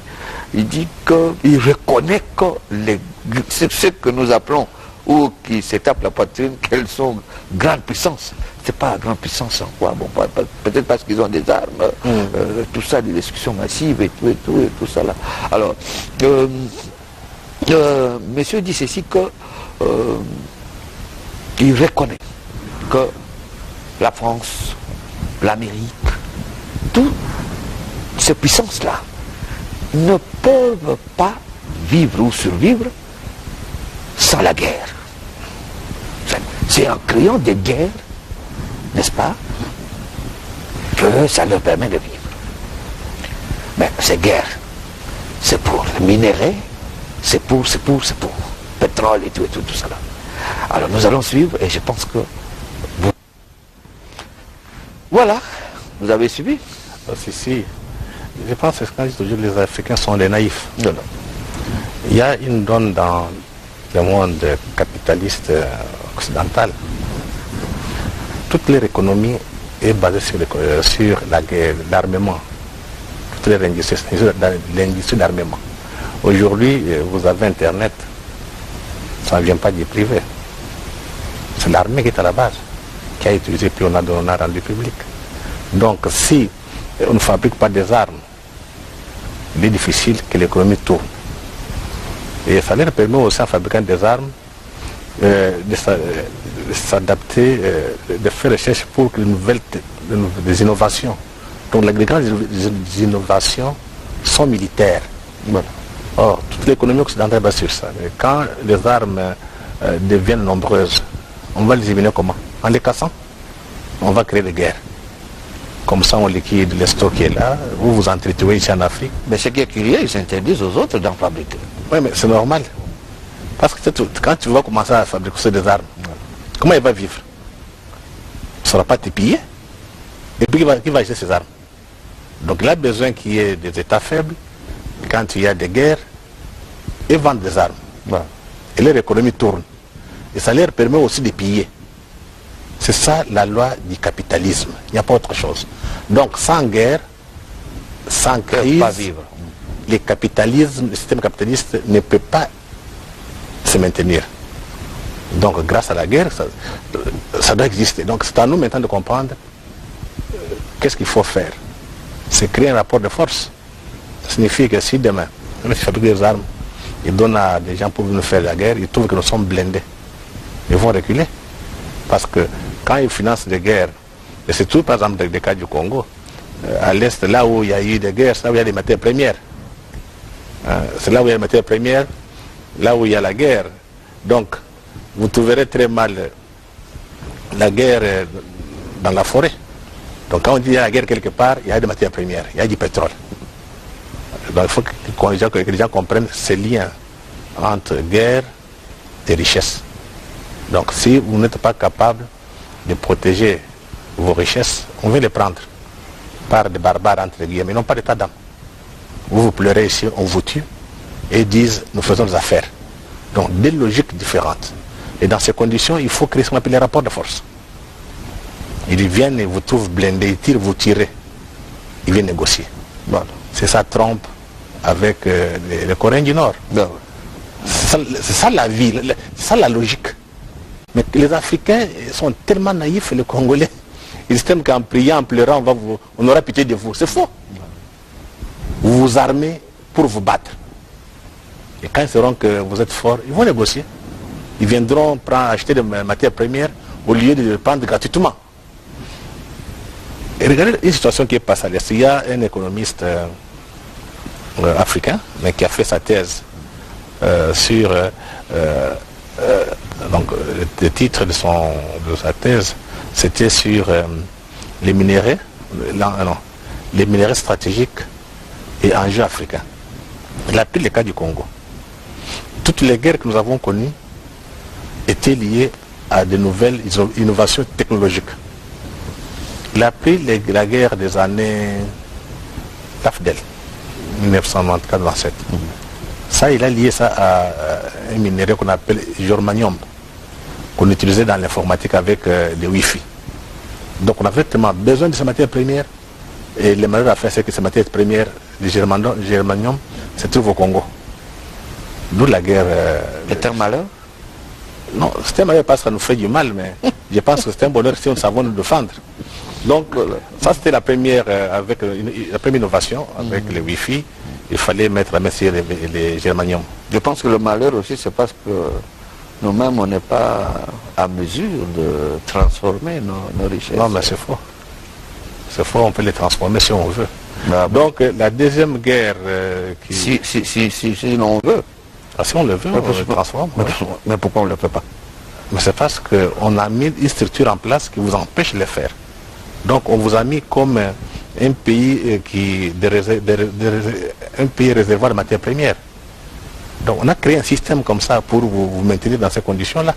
il dit qu'il reconnaît que ce que nous appelons, ou qui se tapent la poitrine, qu'elles sont grandes puissances. C'est pas grande puissance en quoi, bon, peut-être parce qu'ils ont des armes, tout ça, des discussions massives et tout ça là. Alors, monsieur dit ceci que il reconnaît que la France, l'Amérique, toutes ces puissances-là ne peuvent pas vivre ou survivre sans la guerre. C'est en créant des guerres, n'est-ce pas, que ça leur permet de vivre. Mais ces guerres, c'est pour le minerai, c'est pour pétrole et tout cela. Alors nous allons suivre et je pense que vous... Voilà, vous avez suivi. Si. Je pense que quand je dis toujours les Africains sont les naïfs. Non. Il y a une donne dans le monde capitaliste occidental. Toute leur économie est basée sur la guerre, l'armement. Toute leur industrie, l'industrie d'armement. Aujourd'hui, vous avez Internet. Ça ne vient pas du privé. C'est l'armée qui est à la base, qui a utilisé, puis on a rendu public. Donc si on ne fabrique pas des armes, il est difficile que l'économie tourne. Et ça leur permet aussi en fabriquant des armes de s'adapter, de faire recherche pour des innovations. Donc les grandes innovations sont militaires. Voilà. Or, toute l'économie occidentale est basée sur ça. Mais quand les armes deviennent nombreuses, on va les éliminer comment? En les cassant. On va créer des guerres. Comme ça, on liquide le stock qui est là. Vous vous entretuez ici en Afrique. Mais ce qui est curieux, ils interdisent aux autres d'en fabriquer. Oui, mais c'est normal. Parce que quand tu vas commencer à fabriquer des armes, comment il va vivre? Il ne saura pas te piller. Et puis, qui va acheter ces armes? Donc, il a besoin qu'il y ait des États faibles, quand il y a des guerres, et vendent des armes. Voilà. Et leur économie tourne. Et ça leur permet aussi de piller. C'est ça la loi du capitalisme. Il n'y a pas autre chose. Donc sans guerre, sans crise, pas vivre. Le système capitaliste ne peut pas se maintenir. Donc grâce à la guerre, ça doit exister. Donc c'est à nous maintenant de comprendre qu'est-ce qu'il faut faire. C'est créer un rapport de force. Ça signifie que si demain, même si fabrique des armes, ils donnent à des gens pour nous faire la guerre, ils trouvent que nous sommes blindés. Ils vont reculer. Parce que quand ils financent des guerres, et c'est tout par exemple dans le cas du Congo, à l'est, là où il y a eu des guerres, c'est là où il y a des matières premières. C'est là où il y a des matières premières, là où il y a la guerre. Donc, vous trouverez très mal la guerre dans la forêt. Donc quand on dit qu'il y a la guerre quelque part, il y a des matières premières, il y a du pétrole. Donc il faut que les gens comprennent ces liens entre guerre et richesse. Donc si vous n'êtes pas capable de protéger vos richesses, on veut les prendre par des barbares entre guillemets, non pas d'état d'âme. Vous pleurez ici, on vous tue, et ils disent nous faisons des affaires. Donc des logiques différentes. Et dans ces conditions, il faut créer ce qu'on appelle les rapports de force. Ils viennent et vous trouvent blindés, ils tirent, vous tirez. Ils viennent négocier. Voilà. C'est ça Trump avec les Coréens du Nord. Ben, C'est ça la vie, c'est ça la logique. Mais les Africains sont tellement naïfs, les Congolais. Ils estiment qu'en priant, en pleurant, on aura pitié de vous. C'est faux. Vous vous armez pour vous battre. Et quand ils sauront que vous êtes fort, ils vont négocier. Ils viendront acheter des matières premières au lieu de les prendre gratuitement. Et regardez une situation qui est passée à l'Est. Il y a un économiste africain, mais qui a fait sa thèse sur... donc le titre de sa thèse, c'était sur les minéraux, les minéraux stratégiques et enjeux africains. Il a pris le cas du Congo. Toutes les guerres que nous avons connues étaient liées à de nouvelles innovations technologiques. Il a pris la guerre des années l'AFDEL, 1994-97. Ça, il a lié ça à un minerai qu'on appelle germanium, qu'on utilisait dans l'informatique avec des Wi-Fi. Donc on avait tellement besoin de ces matières premières. Et le malheur à faire, c'est que ces matières premières, le germanium, se trouvent au Congo. D'où la guerre. C'est un malheur? Non, c'est un malheur parce que ça nous fait du mal, mais je pense que c'est un bonheur si nous savons nous défendre. Donc ça c'était la première, la première innovation avec les Wi-Fi. Il fallait mettre la main sur les germanium. Je pense que le malheur aussi, c'est parce que nous-mêmes, on n'est pas à mesure de transformer nos richesses. Non, mais c'est faux. C'est faux, on peut les transformer si on veut. Ah bon. Donc la deuxième guerre Si on veut. Ah, si on le veut, on le transforme. Mais pourquoi on ne le fait pas? Mais c'est parce qu'on a mis une structure en place qui vous empêche de le faire. Donc on vous a mis comme un pays un pays réservoir de matières premières. Donc on a créé un système comme ça pour vous maintenir dans ces conditions-là.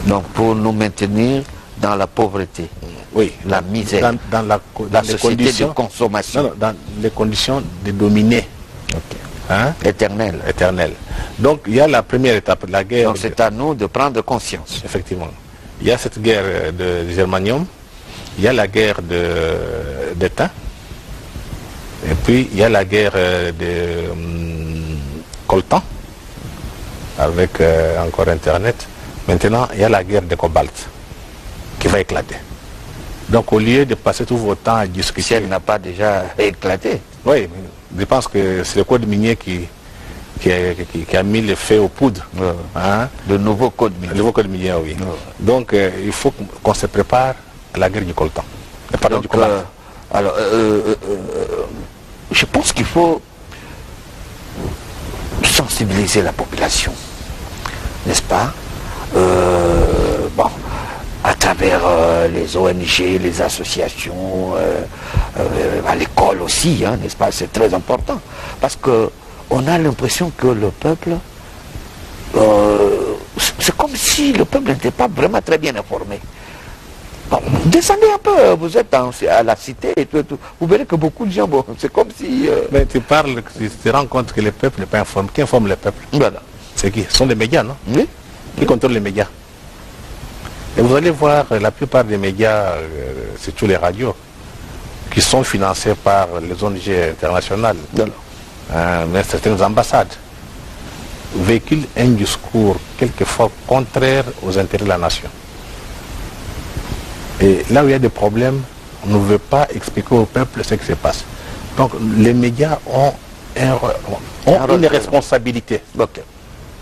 Donc pour nous maintenir dans la pauvreté, oui, la misère, dans la les société conditions de consommation. Non, dans les conditions de dominer. Okay. Hein? Éternel. Donc il y a la première étape de la guerre. Donc c'est à nous de prendre conscience. Effectivement. Il y a cette guerre de germanium, il y a la guerre d'État, et puis il y a la guerre de coltan, avec encore Internet. Maintenant, il y a la guerre de cobalt qui va éclater. Donc au lieu de passer tout votre temps à discuter... Si elle n'a pas déjà éclaté. Oui, je pense que c'est le code minier qui a mis le feu aux poudres. Hein? Le nouveau code minier. Le nouveau code minier, oui. Donc il faut qu'on se prépare à la guerre du coltan. Donc, du cobalt. Alors, je pense qu'il faut sensibiliser la population, n'est-ce pas? Bon, à travers les ONG, les associations, à l'école aussi, hein, n'est-ce pas? C'est très important. Parce qu'on a l'impression que le peuple, c'est comme si le peuple n'était pas vraiment très bien informé. Bon, descendez un peu, vous êtes à la cité et tout, vous verrez que beaucoup de gens, bon, c'est comme si... Mais tu parles, tu te rends compte que le peuple n'est pas informé. Qui informe le peuple? Voilà. C'est qui? Ce sont les médias, non? Oui. Qui contrôle les médias? Et vous allez voir la plupart des médias, surtout les radios, qui sont financés par les ONG internationales, mais certaines ambassades, véhiculent un discours quelquefois contraire aux intérêts de la nation. Et là où il y a des problèmes, on ne veut pas expliquer au peuple ce qui se passe. Donc les médias ont une responsabilité. Okay.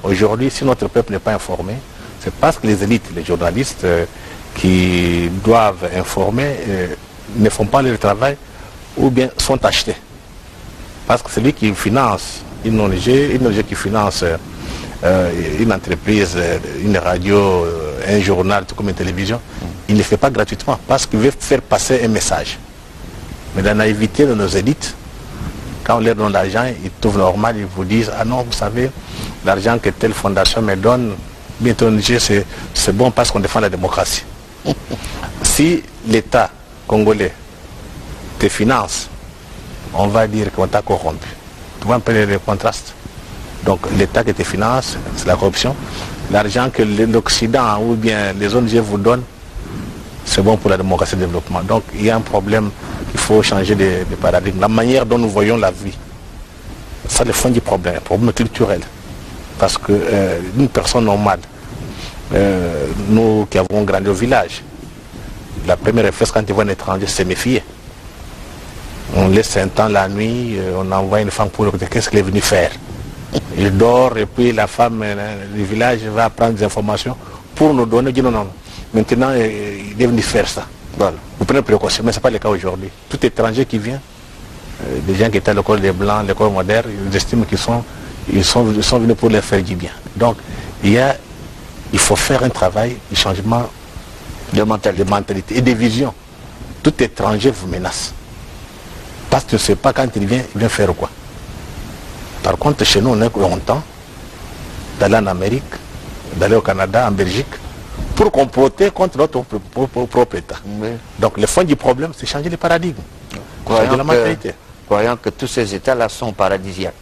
Aujourd'hui, si notre peuple n'est pas informé, c'est parce que les élites, les journalistes qui doivent informer ne font pas leur travail ou bien sont achetés. Parce que celui qui finance une ONG qui finance une entreprise, une radio, un journal, tout comme une télévision, il ne le fait pas gratuitement parce qu'il veut faire passer un message. Mais la naïveté de nos élites, quand on leur donne l'argent, ils trouvent normal, ils vous disent « Ah non, vous savez, l'argent que telle fondation me donne, bientôt ONG, c'est bon parce qu'on défend la démocratie. » Si l'État congolais te finance, on va dire qu'on t'a corrompu. Tu vois un peu le contraste. Donc l'État qui te finance, c'est la corruption. L'argent que l'Occident ou bien les ONG vous donnent, c'est bon pour la démocratie et le développement. Donc il y a un problème, il faut changer de paradigme. La manière dont nous voyons la vie, ça le fond du problème, un problème culturel. Parce que une personne normale, nous qui avons grandi au village, la première réflexe quand tu vois un étranger, c'est méfier. On laisse un temps la nuit, on envoie une femme pour écouter qu'est-ce qu'elle est venue faire. Il dort et puis la femme du village va prendre des informations pour nous donner, dit non, non, maintenant il est venu faire ça. Voilà. Vous prenez précaution, mais ce n'est pas le cas aujourd'hui. Tout étranger qui vient, des gens qui étaient à l'école des Blancs, l'école moderne, ils estiment qu'ils sont venus pour leur faire du bien. Donc il faut faire un travail de changement de mentalité et de vision. Tout étranger vous menace. Parce que tu ne sais pas quand il vient faire quoi. Par contre, chez nous, on a longtemps d'aller en Amérique, d'aller au Canada, en Belgique, pour comploter contre notre propre État. Oui. Donc le fond du problème, c'est changer les paradigmes, changer la mentalité. Croyant que tous ces États-là sont paradisiaques.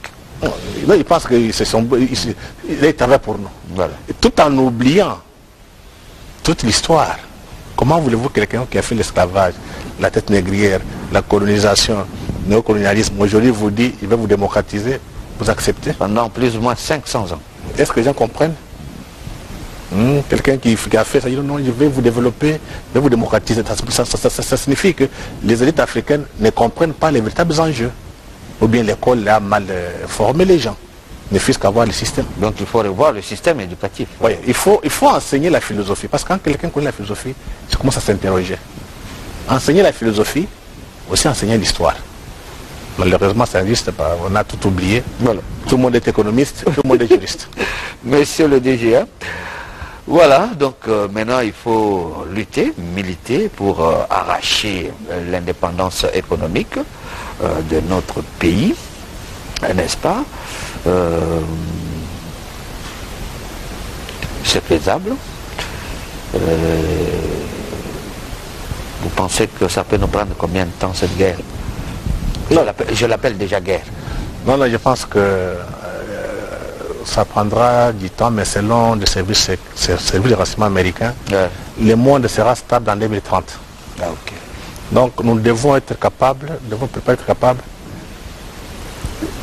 Non, ils pensent qu'ils travaillent pour nous. Voilà. Et tout en oubliant toute l'histoire. Comment voulez-vous que quelqu'un qui a fait l'esclavage, la tête négrière, la colonisation, le néocolonialisme, aujourd'hui vous dit il va vous démocratiser, vous acceptez? Pendant plus ou moins 500 ans. Est-ce que les gens comprennent? Quelqu'un qui a fait ça, il dit non, je vais vous développer, je vais vous démocratiser. Ça signifie que les élites africaines ne comprennent pas les véritables enjeux. Ou bien l'école a mal formé les gens, ne fût-ce qu'avoir le système. Donc il faut revoir le système éducatif. Oui, il faut enseigner la philosophie. Parce que quand quelqu'un connaît la philosophie, il commence à s'interroger. Enseigner la philosophie, aussi enseigner l'histoire. Malheureusement, ça n'existe pas. On a tout oublié. Voilà. Tout le monde est économiste, tout le monde est juriste. Monsieur le DG, voilà, donc maintenant il faut lutter, militer pour arracher l'indépendance économique de notre pays, n'est-ce pas? C'est faisable. Vous pensez que ça peut nous prendre combien de temps cette guerre? Je l'appelle déjà guerre. Non, je pense que ça prendra du temps, mais selon les services de renseignement américains, le monde sera stable en 2030. Ah, okay. Donc nous devons être capables,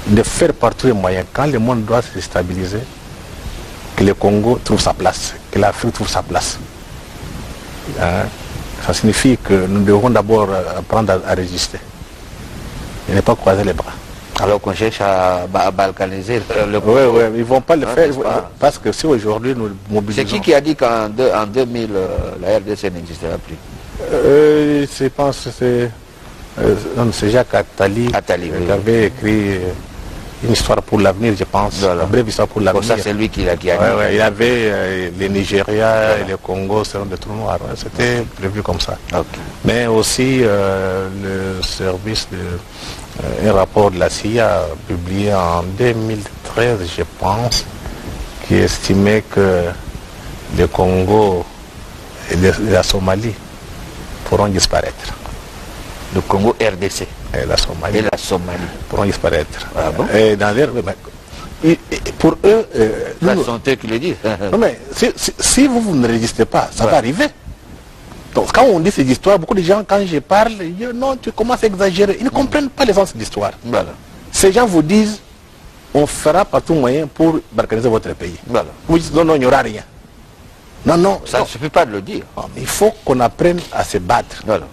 de faire par tous les moyens, quand le monde doit se stabiliser, que le Congo trouve sa place, que l'Afrique trouve sa place. Ça signifie que nous devons d'abord apprendre à résister et ne pas croiser les bras. Alors qu'on cherche à balkaniser le Congo. Oui, ils ne vont pas le faire, parce que si aujourd'hui nous mobilisons... C'est qui a dit qu'en 2000, la RDC n'existera plus? Je pense que c'est Jacques Attali, qui avait écrit une histoire pour l'avenir, je pense. Voilà. Une brève histoire pour l'avenir. Ça, c'est lui qui l'a dit. Il avait les Nigeria et le Congo selon des trous noirs. C'était prévu comme ça. Okay. Mais aussi le service un rapport de la CIA publié en 2013, je pense, qui estimait que le Congo et la Somalie pourront disparaître. Le Congo RDC et la Somalie pourront disparaître. Ah bon? Et dans pour eux... ça sont eux qui le disent. Non mais si vous ne résistez pas, ça va arriver. Donc quand on dit ces histoires, beaucoup de gens, quand je parle, ils disent non, tu commences à exagérer. Ils ne comprennent pas l'essence de l'histoire. Voilà. Ces gens vous disent, on fera par tout moyen pour balkaniser votre pays. Voilà. Vous dites non, il n'y aura rien. Non. Ça ne suffit pas de le dire. Il faut qu'on apprenne à se battre. Voilà.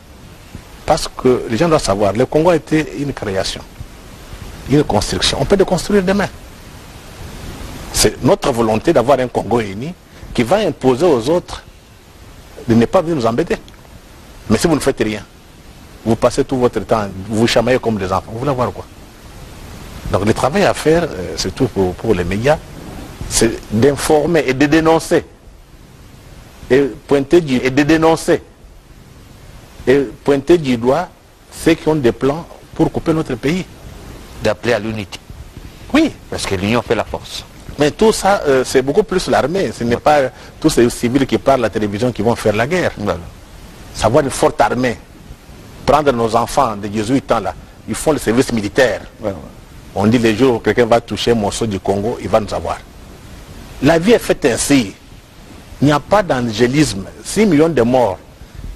Parce que les gens doivent savoir, le Congo a été une création, une construction. On peut le construire demain. C'est notre volonté d'avoir un Congo uni qui va imposer aux autres de ne pas venir nous embêter. Mais si vous ne faites rien, vous passez tout votre temps, vous vous chamaillez comme des enfants, vous voulez voir quoi? Donc le travail à faire, surtout pour les médias, c'est d'informer et de dénoncer. Et pointer du doigt ceux qui ont des plans pour couper notre pays. D'appeler à l'unité. Oui. Parce que l'union fait la force. Mais tout ça, c'est beaucoup plus l'armée. Ce n'est pas tous ces civils qui parlent à la télévision qui vont faire la guerre. Voilà. Savoir une forte armée. Prendre nos enfants de 18 ans là, ils font le service militaire. Voilà. On dit les jours où quelqu'un va toucher un morceau du Congo, il va nous avoir. La vie est faite ainsi. Il n'y a pas d'angélisme. 6 millions de morts.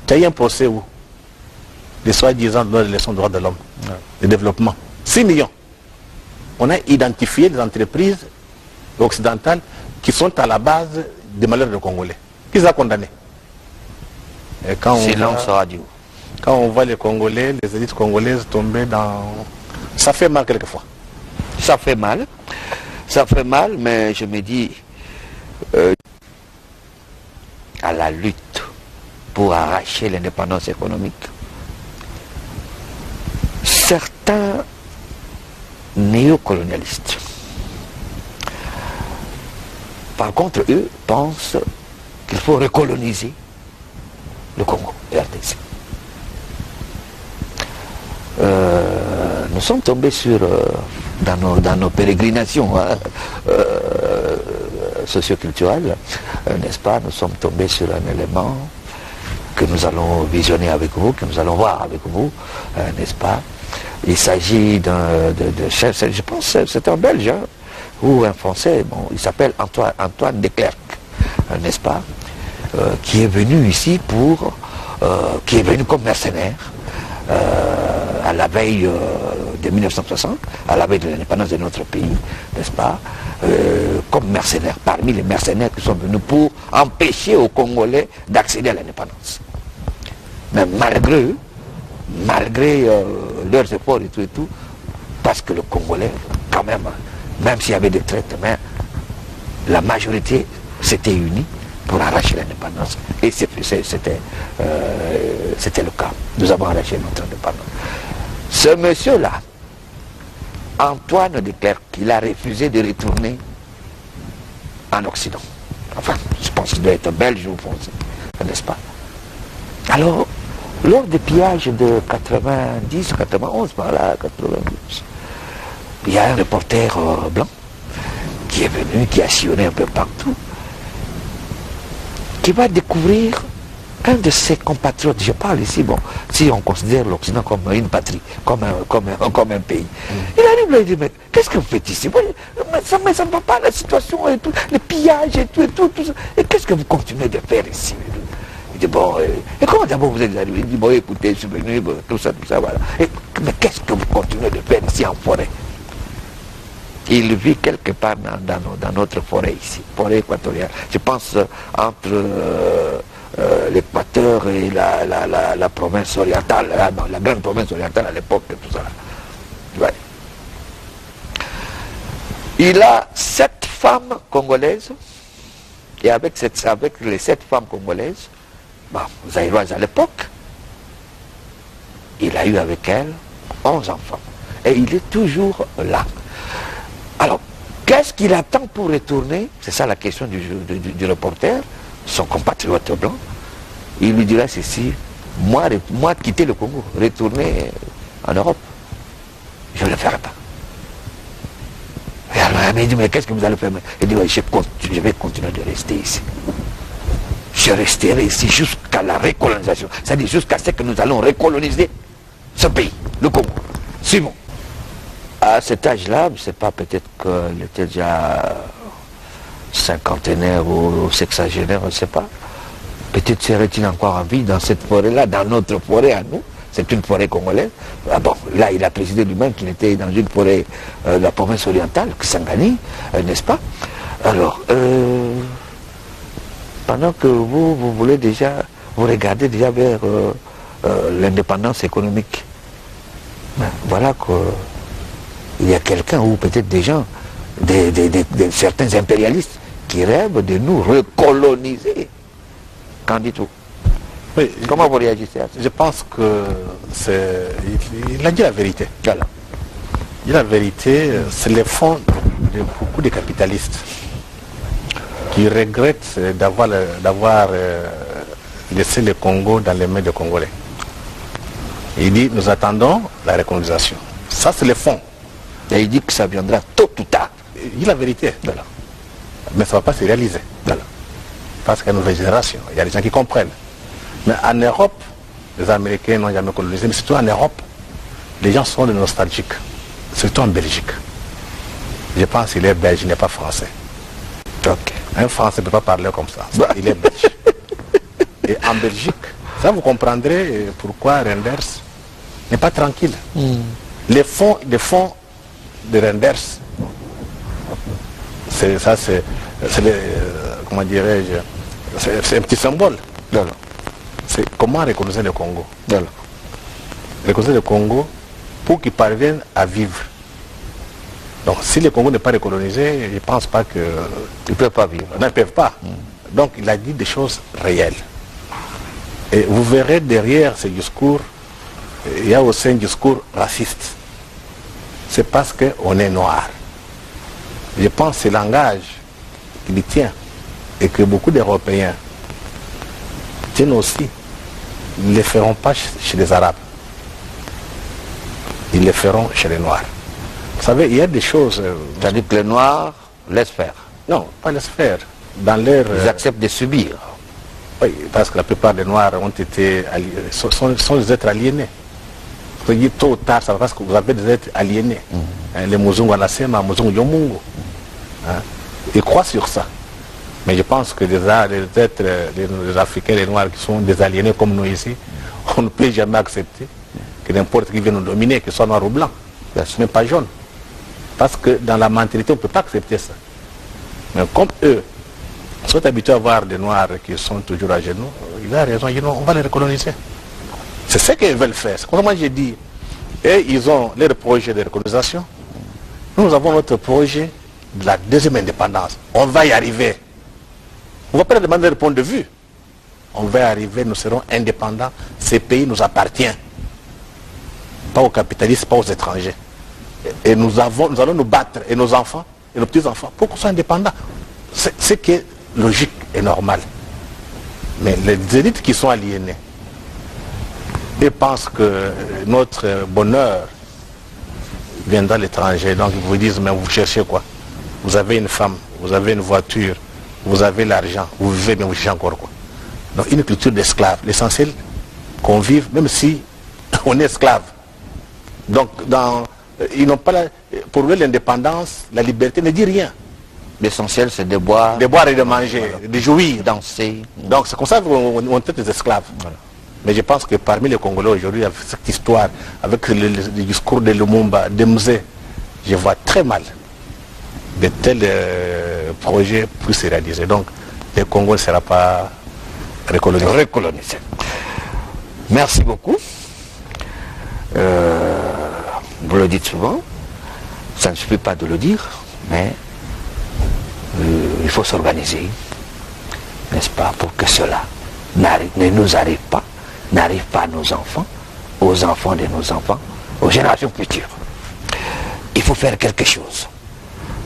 Tu as eu un procès où les soi-disant de leçons de droits de l'homme, de développement. 6 millions. On a identifié des entreprises occidentales qui sont à la base des malheurs des Congolais. Qui les a condamnés? Et quand silence radio. Quand on voit les Congolais, les élites congolaises tomber dans... Ça fait mal quelquefois. Ça fait mal, mais je me dis, à la lutte pour arracher l'indépendance économique, certains néocolonialistes, par contre, eux pensent qu'il faut recoloniser le Congo, RDC. Nous sommes tombés sur, dans nos pérégrinations socioculturelles, n'est-ce pas, nous sommes tombés sur un élément que nous allons visionner avec vous, que nous allons voir avec vous, n'est-ce pas. Il s'agit je pense que c'est un Belge, hein, ou un Français, bon, il s'appelle Antoine de Klerk, n'est-ce pas, qui est venu ici qui est venu comme mercenaire, à la veille de 1960, à la veille de l'indépendance de notre pays, n'est-ce pas, comme mercenaires, parmi les mercenaires qui sont venus pour empêcher aux Congolais d'accéder à l'indépendance. Mais malgré eux, malgré leurs efforts et tout, parce que le Congolais, quand même s'il y avait des traites, mais la majorité s'était unie pour arracher l'indépendance. Et c'était le cas. Nous avons arraché notre indépendance. Ce monsieur-là, Antoine de Klerk, il a refusé de retourner en Occident. Enfin, je pense qu'il doit être belge ou français, n'est-ce pas? Alors, lors des pillages de 90, 91, par là, 92, il y a un reporter blanc qui est venu, qui a sillonné un peu partout, qui va découvrir un de ses compatriotes. Je parle ici, bon, si on considère l'Occident comme une patrie, comme un pays. Il arrive là, il dit, mais qu'est-ce que vous faites ici? Mais ça ne va pas, la situation et tout, les pillages et tout ça. Et qu'est-ce que vous continuez de faire ici? Il dit, bon, et comment d'abord vous êtes arrivé? Il dit, bon, écoutez, je suis venu, bon, tout ça, voilà. Mais qu'est-ce que vous continuez de faire ici en forêt? Il vit quelque part dans notre forêt ici, forêt équatoriale. Je pense entre l'Équateur et la province orientale, la grande province orientale à l'époque, tout ça. Ouais. Il a 7 femmes congolaises, et avec les 7 femmes congolaises, zaïroises à l'époque, il a eu avec elles 11 enfants. Et il est toujours là. Alors, qu'est-ce qu'il attend pour retourner? C'est ça la question du reporter, son compatriote blanc. Il lui dira ceci, moi quitter le Congo, retourner en Europe, je ne le ferai pas. Et alors il dit, mais qu'est-ce que vous allez faire? Il dit, je vais continuer de rester ici. Je resterai ici jusqu'à la recolonisation, c'est-à-dire jusqu'à ce que nous allons recoloniser ce pays, le Congo. C'est bon. À cet âge-là, je ne sais pas, peut-être qu'il était déjà cinquantenaire ou sexagénaire, je ne sais pas. Peut-être serait-il encore en vie dans cette forêt-là, dans notre forêt à nous. C'est une forêt congolaise. Ah bon, là, il a précisé lui-même qu'il était dans une forêt de la province orientale, Kisangani, n'est-ce pas? Alors, pendant que vous voulez déjà, vous regardez déjà vers l'indépendance économique, voilà que il y a quelqu'un, ou peut-être des gens, certains impérialistes, qui rêvent de nous recoloniser. Qu'en dites-vous? Oui, comment vous réagissez à ça? Je pense que il a dit la vérité. Voilà. Il dit la vérité, c'est le fond de beaucoup de capitalistes qui regrettent d'avoir laissé le Congo dans les mains des Congolais. Il dit, nous attendons la recolonisation. Ça, c'est le fond. Et il dit que ça viendra tôt ou tard. Il dit la vérité. Voilà. Mais ça ne va pas se réaliser. Voilà. Parce qu'il y a une nouvelle génération. Il y a des gens qui comprennent. Mais en Europe, les Américains n'ont jamais colonisé. Mais surtout en Europe, les gens sont nostalgiques. Surtout en Belgique. Je pense qu'il est belge, il n'est pas français. Okay. Un Français ne peut pas parler comme ça. Il est belge. Et en Belgique, ça vous comprendrez pourquoi Renders n'est pas tranquille. Les fonds de Renders, comment dirais-je, c'est un petit symbole. C'est comment reconnaître le Congo. Reconnaître le Congo pour qu'ils parviennent à vivre. Donc si le Congo n'est pas recolonisé, je ne pense pas que... Ils ne peuvent pas vivre. Non, ils ne peuvent pas. Donc il a dit des choses réelles. Et vous verrez derrière ces discours, il y a aussi un discours raciste. C'est parce qu'on est noir. Je pense que ce langage qu'il tient et que beaucoup d'Européens tiennent aussi, ils ne le feront pas chez les Arabes. Ils le feront chez les Noirs. Vous savez, il y a des choses... C'est-à-dire que les Noirs laissent faire. Non, pas laissent faire. Dans leur... Ils acceptent de subir. Oui, parce que la plupart des Noirs ont été sont des êtres aliénés. Vous dites tôt ou tard, ça va parce que vous avez des êtres aliénés. Les Muzungu Anasema, Muzungu Yomungu. Ils croient sur ça. Mais je pense que les êtres, les Africains, les Noirs qui sont des aliénés comme nous ici, on ne peut jamais accepter que n'importe qui vienne nous dominer, que ce soit noir ou blanc, même pas jaune. Parce que dans la mentalité, on ne peut pas accepter ça. Mais comme eux sont habitués à voir des Noirs qui sont toujours à genoux, il a raison, on va les recoloniser. C'est ce qu'ils veulent faire. C'est comme moi j'ai dit. Et ils ont leur projet de recolonisation. Nous avons notre projet de la deuxième indépendance. On va y arriver. On ne va pas leur demander leur point de vue. On va y arriver, nous serons indépendants. Ces pays nous appartiennent. Pas aux capitalistes, pas aux étrangers. Et nous allons nous battre, et nos enfants, et nos petits-enfants, pour qu'on soit indépendants. C'est ce qui est logique et normal. Mais les élites qui sont aliénées, ils pensent que notre bonheur viendra de l'étranger. Donc ils vous disent, mais vous cherchez quoi? Vous avez une femme, vous avez une voiture, vous avez l'argent, vous vivez, mais vous cherchez encore quoi? Donc une culture d'esclaves. L'essentiel, qu'on vive, même si on est esclave. Donc ils n'ont pas pour eux l'indépendance, la liberté ne dit rien. L'essentiel, c'est de boire. De boire et de manger, de jouir. Danser. Donc c'est comme ça qu'on est des esclaves. Voilà. Mais je pense que parmi les Congolais aujourd'hui, avec cette histoire, avec le discours de Lumumba, de Mzee, je vois très mal de tels projets puissent se réaliser. Donc le Congo ne sera pas recolonisé. Merci beaucoup. Vous le dites souvent, ça ne suffit pas de le dire, mais il faut s'organiser, n'est-ce pas, pour que cela ne nous arrive pas, n'arrive pas à nos enfants, aux enfants de nos enfants, aux générations futures. Il faut faire quelque chose.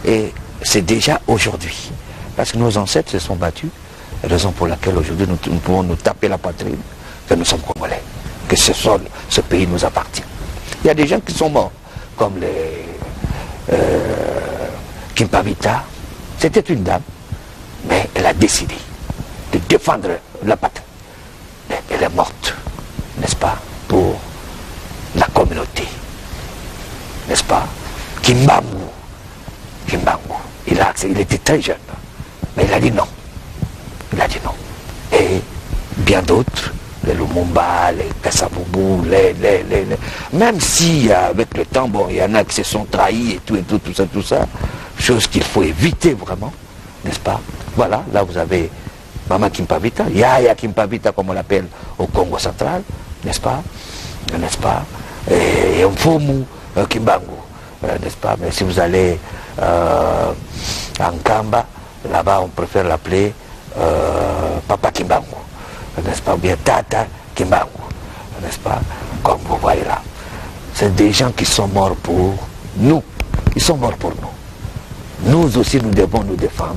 Et c'est déjà aujourd'hui. Parce que nos ancêtres se sont battus, raison pour laquelle aujourd'hui nous pouvons nous taper la poitrine que nous sommes Congolais, que ce pays nous appartient. Il y a des gens qui sont morts, comme les Kimpavita. C'était une dame, mais elle a décidé de défendre la patrie. Elle est morte, n'est-ce pas, pour la communauté, n'est-ce pas? Kimbangu, il était très jeune, mais il a dit non. Il a dit non. Et bien d'autres, les Lumumba, les Kassavubu, même si avec le temps, bon, il y en a qui se sont trahis et tout ça, chose qu'il faut éviter vraiment, n'est-ce pas? Voilà, là vous avez Mama Kimpavita, Yaya Kimpavita comme on l'appelle au Congo central, n'est-ce pas? N'est-ce pas? Et Mfumu Kimbangu, n'est-ce pas? Mais si vous allez en Kamba, là-bas on préfère l'appeler Papa Kimbangu, n'est-ce pas? Ou bien Tata Kimbangu, n'est-ce pas? Comme vous voyez là. C'est des gens qui sont morts pour nous. Ils sont morts pour nous. Nous aussi, nous devons nous défendre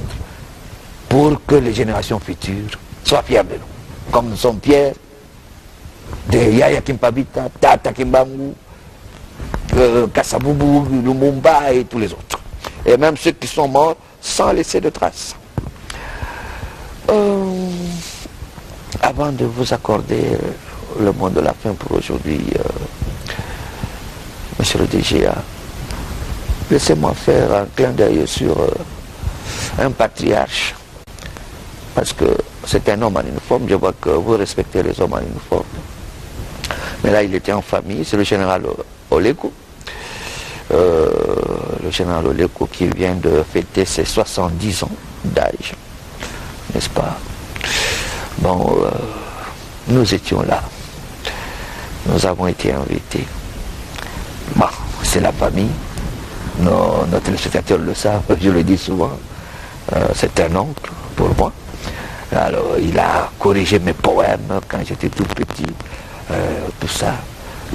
pour que les générations futures soient fiers de nous. Comme nous sommes fiers de Yaya Kimpavita, Tata Kimbangu, Kassavubu, Lumumba et tous les autres. Et même ceux qui sont morts sans laisser de traces. Avant de vous accorder le mot de la fin pour aujourd'hui, monsieur le DGA, laissez-moi faire un clin d'œil sur un patriarche, parce que c'est un homme en uniforme. Je vois que vous respectez les hommes en uniforme. Mais là, il était en famille, c'est le général Oleko, le le général Oleko qui vient de fêter ses 70 ans d'âge, n'est-ce pas? Bon, nous étions là. Nous avons été invités. Bon, c'est la famille. Nos téléspectateurs le savent, je le dis souvent. C'est un oncle pour moi. Alors, il a corrigé mes poèmes quand j'étais tout petit. Tout ça.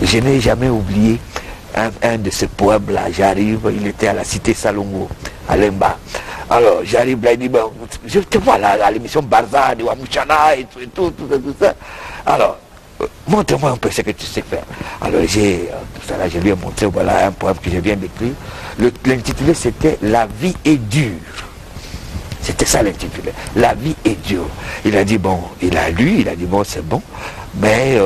Je n'ai jamais oublié un de ces poèmes-là. J'arrive, il était à la cité Salongo, à Lemba. Alors, j'arrive là, il dit, bon, je te vois là, à l'émission Barza, de Wamouchana et tout ça. Alors, montre-moi un peu ce que tu sais faire. Alors, tout ça là, je lui ai montré, voilà un poème que je viens d'écrire. L'intitulé, c'était « La vie est dure ». C'était ça l'intitulé. « La vie est dure ». Il a dit, bon, il a lu, il a dit, bon, c'est bon, mais,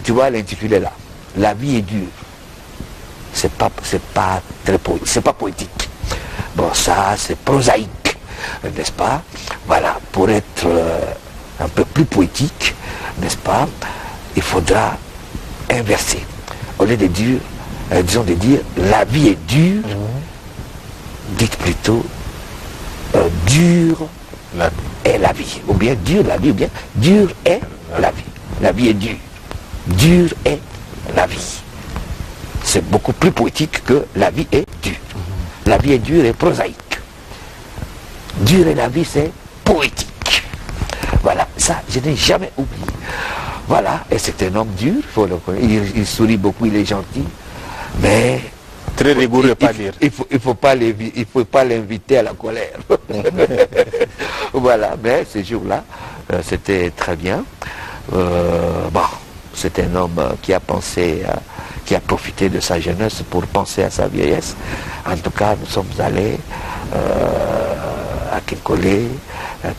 tu vois l'intitulé là, « La vie est dure ». C'est pas très poétique, c'est pas poétique. Bon, ça, c'est prosaïque, n'est-ce pas? Voilà, pour être un peu plus poétique, n'est-ce pas? Il faudra inverser. Au lieu de dire, disons de dire, la vie est dure, dites plutôt, dure est la vie. Ou bien dure la vie, ou bien dure est la vie. La vie est dure. Dure est la vie. C'est beaucoup plus poétique que la vie est dure. La vie est dure et prosaïque. Dure est la vie, c'est poétique. Voilà, ça, je n'ai jamais oublié. Voilà, et c'est un homme dur, il faut le connaître. Il sourit beaucoup, il est gentil, mais... Très rigoureux, pas dire. Il faut pas l'inviter à la colère. Voilà, mais ce jour-là, c'était très bien. Bon, c'est un homme qui a pensé... qui a profité de sa jeunesse pour penser à sa vieillesse. En tout cas, nous sommes allés à Kékolé,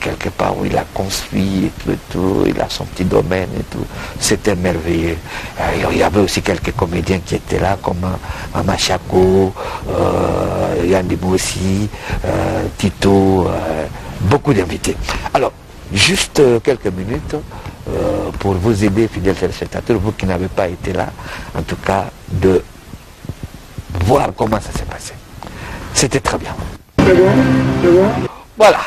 quelque part où il a construit et tout, il a son petit domaine et tout. C'était merveilleux. Il y avait aussi quelques comédiens qui étaient là, comme Mama Chako, Yann Dibossi, Tito, beaucoup d'invités. Alors, juste quelques minutes pour vous aider, fidèles téléspectateurs, vous qui n'avez pas été là, en tout cas, de voir comment ça s'est passé. C'était très bien. Voilà,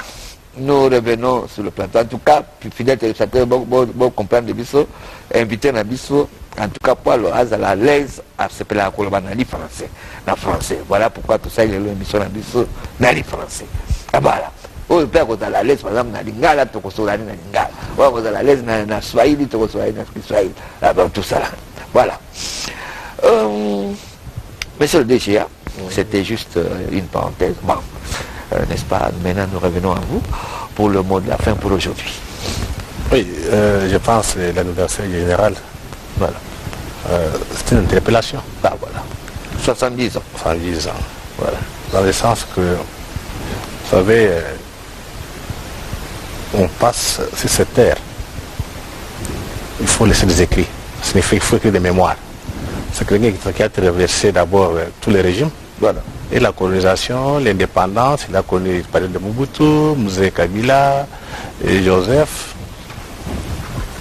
nous revenons sur le plateau. En tout cas, fidèles téléspectateurs, vous comprendre Bisso, invité à Bisso, en tout cas, pour le hasard à l'aise, à ce la colobanali français, dans français. Voilà pourquoi tout ça, il y a l'émission à Bisso, dans les français. Ah voilà. Oh, il peut être à l'aise, par exemple, dans Lingala, tu peux aller dans Lingala. Ou à l'aise dans Swahili, tu peux aller dans Swahili. Tout ça là. Voilà. Monsieur le DGA, c'était juste une parenthèse. Bon, n'est-ce pas? Maintenant, nous revenons à vous pour le mot de la fin pour aujourd'hui. Oui, je pense que l'anniversaire général, voilà. C'est une interpellation. Ah, voilà. 70 ans. 70 ans. Voilà. Dans le sens que, vous savez, on passe sur cette terre. Il faut laisser des écrits. Il faut écrire des mémoires. C'est quelqu'un qui a traversé d'abord tous les régimes. Voilà. Et la colonisation, l'indépendance, il a connu le période de Mobutu, Mzee Kabila, et Joseph.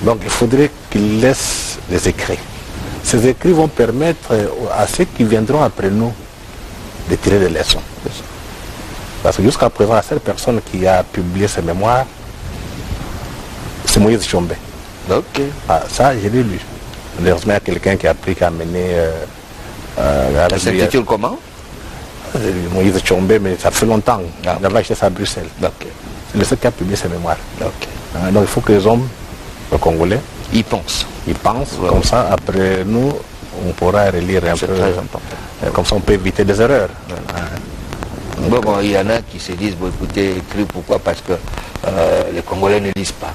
Donc il faudrait qu'il laisse des écrits. Ces écrits vont permettre à ceux qui viendront après nous de tirer des leçons. Parce que jusqu'à présent, la seule personne qui a publié ses mémoires, c'est Moïse Tshombe. Ok. Ah, ça, je l'ai lu. Heureusement, il y a quelqu'un qui a appris qu'à mener... ça s'intitule comment? Moïse Tshombe, mais ça fait longtemps. Ah, il avait acheté ça à Bruxelles. Okay. C'est le seul qui a publié ses mémoires. Okay. Donc il faut que les hommes, les Congolais, ils pensent. Ouais. Comme ça, après nous, on pourra relire un peu. Très important. Comme ça, on peut éviter des erreurs. Ouais. Bon, il y en a qui se disent, bon, écoutez, écrit pourquoi? Parce que les Congolais ne lisent pas.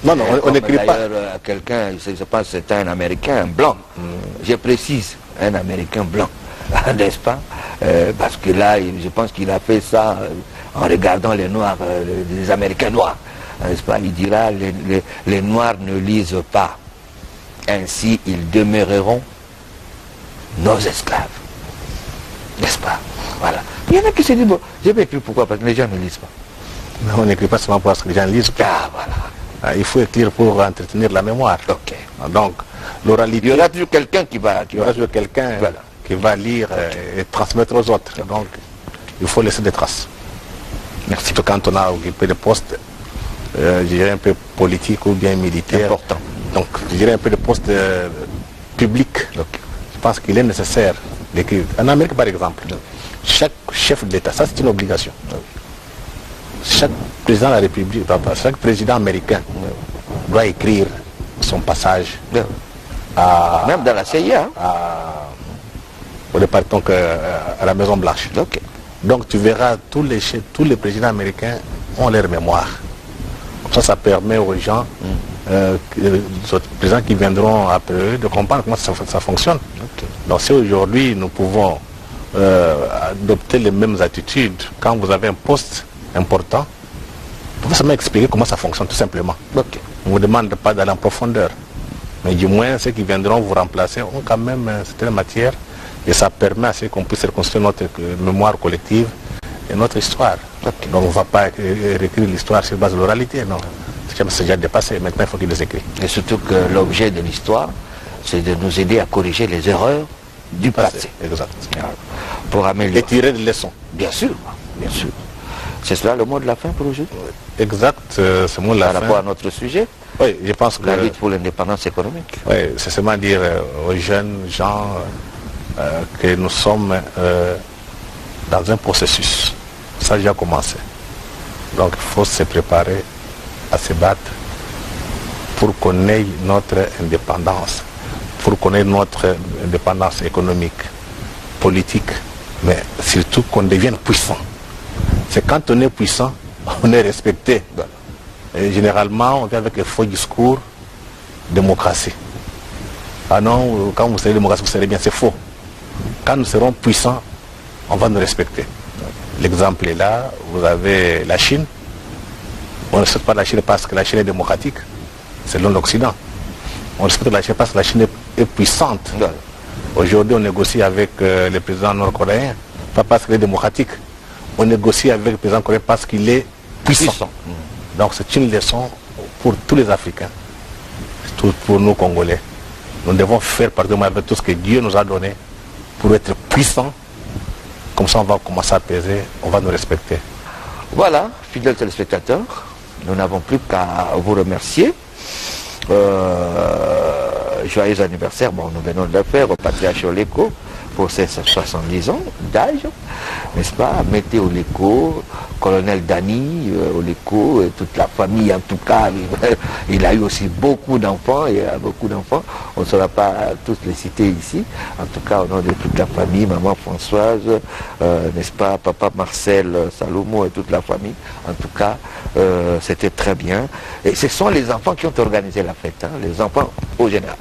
Non, on n'écrit pas. D'ailleurs, quelqu'un, je pense que c'est un Américain, un blanc. Je précise, un Américain blanc, n'est-ce pas? Parce que là, je pense qu'il a fait ça en regardant les Noirs, les Américains noirs. N'est-ce pas? Il dira, les Noirs ne lisent pas. Ainsi, ils demeureront nos esclaves. N'est-ce pas? Voilà. Il y en a qui se disent, bon, j'ai pas écrit pourquoi? Parce que les gens ne lisent pas. Non, on n'écrit pas seulement parce que les gens lisent pas. Ah, voilà. Il faut écrire pour entretenir la mémoire. Ok. Donc, l'oralité... Il y aura toujours quelqu'un qui va... Il y aura toujours quelqu'un voilà. qui va lire et transmettre aux autres. Donc, il faut laisser des traces. Merci. Surtout quand on a occupé des postes, je dirais un peu politiques ou bien militaires. Important. Donc, je dirais un peu des postes publics. Je pense qu'il est nécessaire d'écrire. En Amérique, par exemple, chaque chef d'État, ça c'est une obligation. Chaque président de la République, chaque président américain doit écrire son passage à... Même dans la CIA. À la Maison Blanche. Donc tu verras, tous les présidents américains ont leur mémoire. Ça permet aux gens, aux présidents qui viendront après eux, de comprendre comment ça fonctionne. Donc si aujourd'hui nous pouvons adopter les mêmes attitudes, quand vous avez un poste important, vous pouvez seulement expliquer comment ça fonctionne tout simplement. On ne vous demande pas d'aller en profondeur. Mais du moins, ceux qui viendront vous remplacer ont quand même certaines matières et ça permet à ce qu'on puisse reconstruire notre mémoire collective et notre histoire. Donc on ne va pas réécrire l'histoire sur base de l'oralité, non. C'est déjà dépassé, maintenant il faut qu'il les écrit. Et surtout que l'objet de l'histoire, c'est de nous aider à corriger les erreurs du passé. Exact. Pour améliorer. Et tirer des leçons. Bien sûr, bien sûr. C'est cela le mot de la fin pour aujourd'hui? Exact, ce mot de la fin. Par rapport à notre sujet, oui, je pense que... La lutte pour l'indépendance économique. Oui, c'est seulement dire aux jeunes gens que nous sommes dans un processus. Ça a déjà commencé. Donc il faut se préparer à se battre pour qu'on ait notre indépendance, pour qu'on ait notre indépendance économique, politique, mais surtout qu'on devienne puissant. C'est quand on est puissant, on est respecté. Et généralement, on vient avec un faux discours, démocratie. Ah non, quand vous serez démocratie, vous serez bien, c'est faux. Quand nous serons puissants, on va nous respecter. L'exemple est là, vous avez la Chine. On ne respecte pas la Chine parce que la Chine est démocratique, selon l'Occident. On respecte la Chine parce que la Chine est puissante. Aujourd'hui, on négocie avec le président nord-coréen, pas parce qu'il est démocratique. On négocie avec le président coréen parce qu'il est puissant. Donc c'est une leçon pour tous les Africains, pour nous Congolais. Nous devons faire partenariat avec tout ce que Dieu nous a donné pour être puissants. Comme ça, on va commencer à peser, on va nous respecter. Voilà, fidèles téléspectateurs, nous n'avons plus qu'à vous remercier. Joyeux anniversaire, bon, nous venons de le faire au patriarche Oléko pour ses 70 ans d'âge, n'est-ce pas? Mettez Oléko, colonel Dani Oléko, et toute la famille, en tout cas, il a eu aussi beaucoup d'enfants, il y a beaucoup d'enfants, on ne saura pas tous les citer ici, en tout cas au nom de toute la famille, maman Françoise, n'est-ce pas, papa Marcel Salomo et toute la famille, en tout cas, c'était très bien. Et ce sont les enfants qui ont organisé la fête, hein, les enfants au général.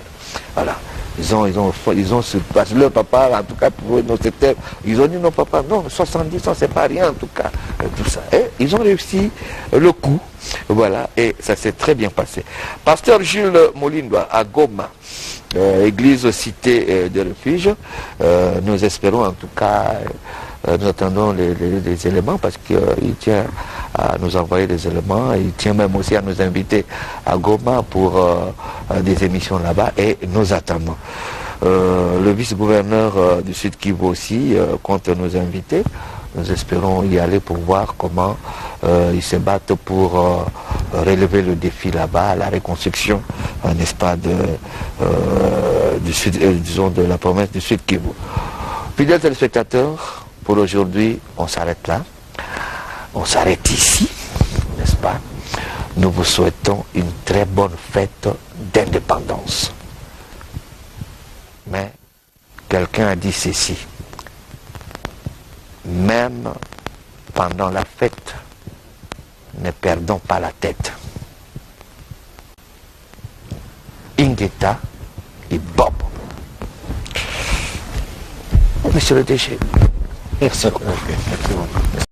Voilà. Ils ont surpassé leur papa, en tout cas pour eux, ils ont dit non papa, non, 70 ans c'est pas rien en tout cas, tout ça. Et ils ont réussi le coup, voilà, et ça s'est très bien passé. Pasteur Jules Molindoa à Goma, église cité de refuge, nous espérons en tout cas, nous attendons les éléments parce qu'il tient à nous envoyer des éléments, il tient même aussi à nous inviter à Goma pour des émissions là-bas et nous attendons. Le vice-gouverneur du Sud Kivu aussi compte nous inviter. Nous espérons y aller pour voir comment ils se battent pour relever le défi là-bas, la reconstruction, n'est-ce pas, du sud, disons de la province du Sud Kivu. Fidèles téléspectateurs, pour aujourd'hui, on s'arrête là. On s'arrête ici, n'est-ce pas? Nous vous souhaitons une très bonne fête d'indépendance. Mais quelqu'un a dit ceci. Même pendant la fête, ne perdons pas la tête. Ingeta et Bob. Monsieur le DG. Merci beaucoup.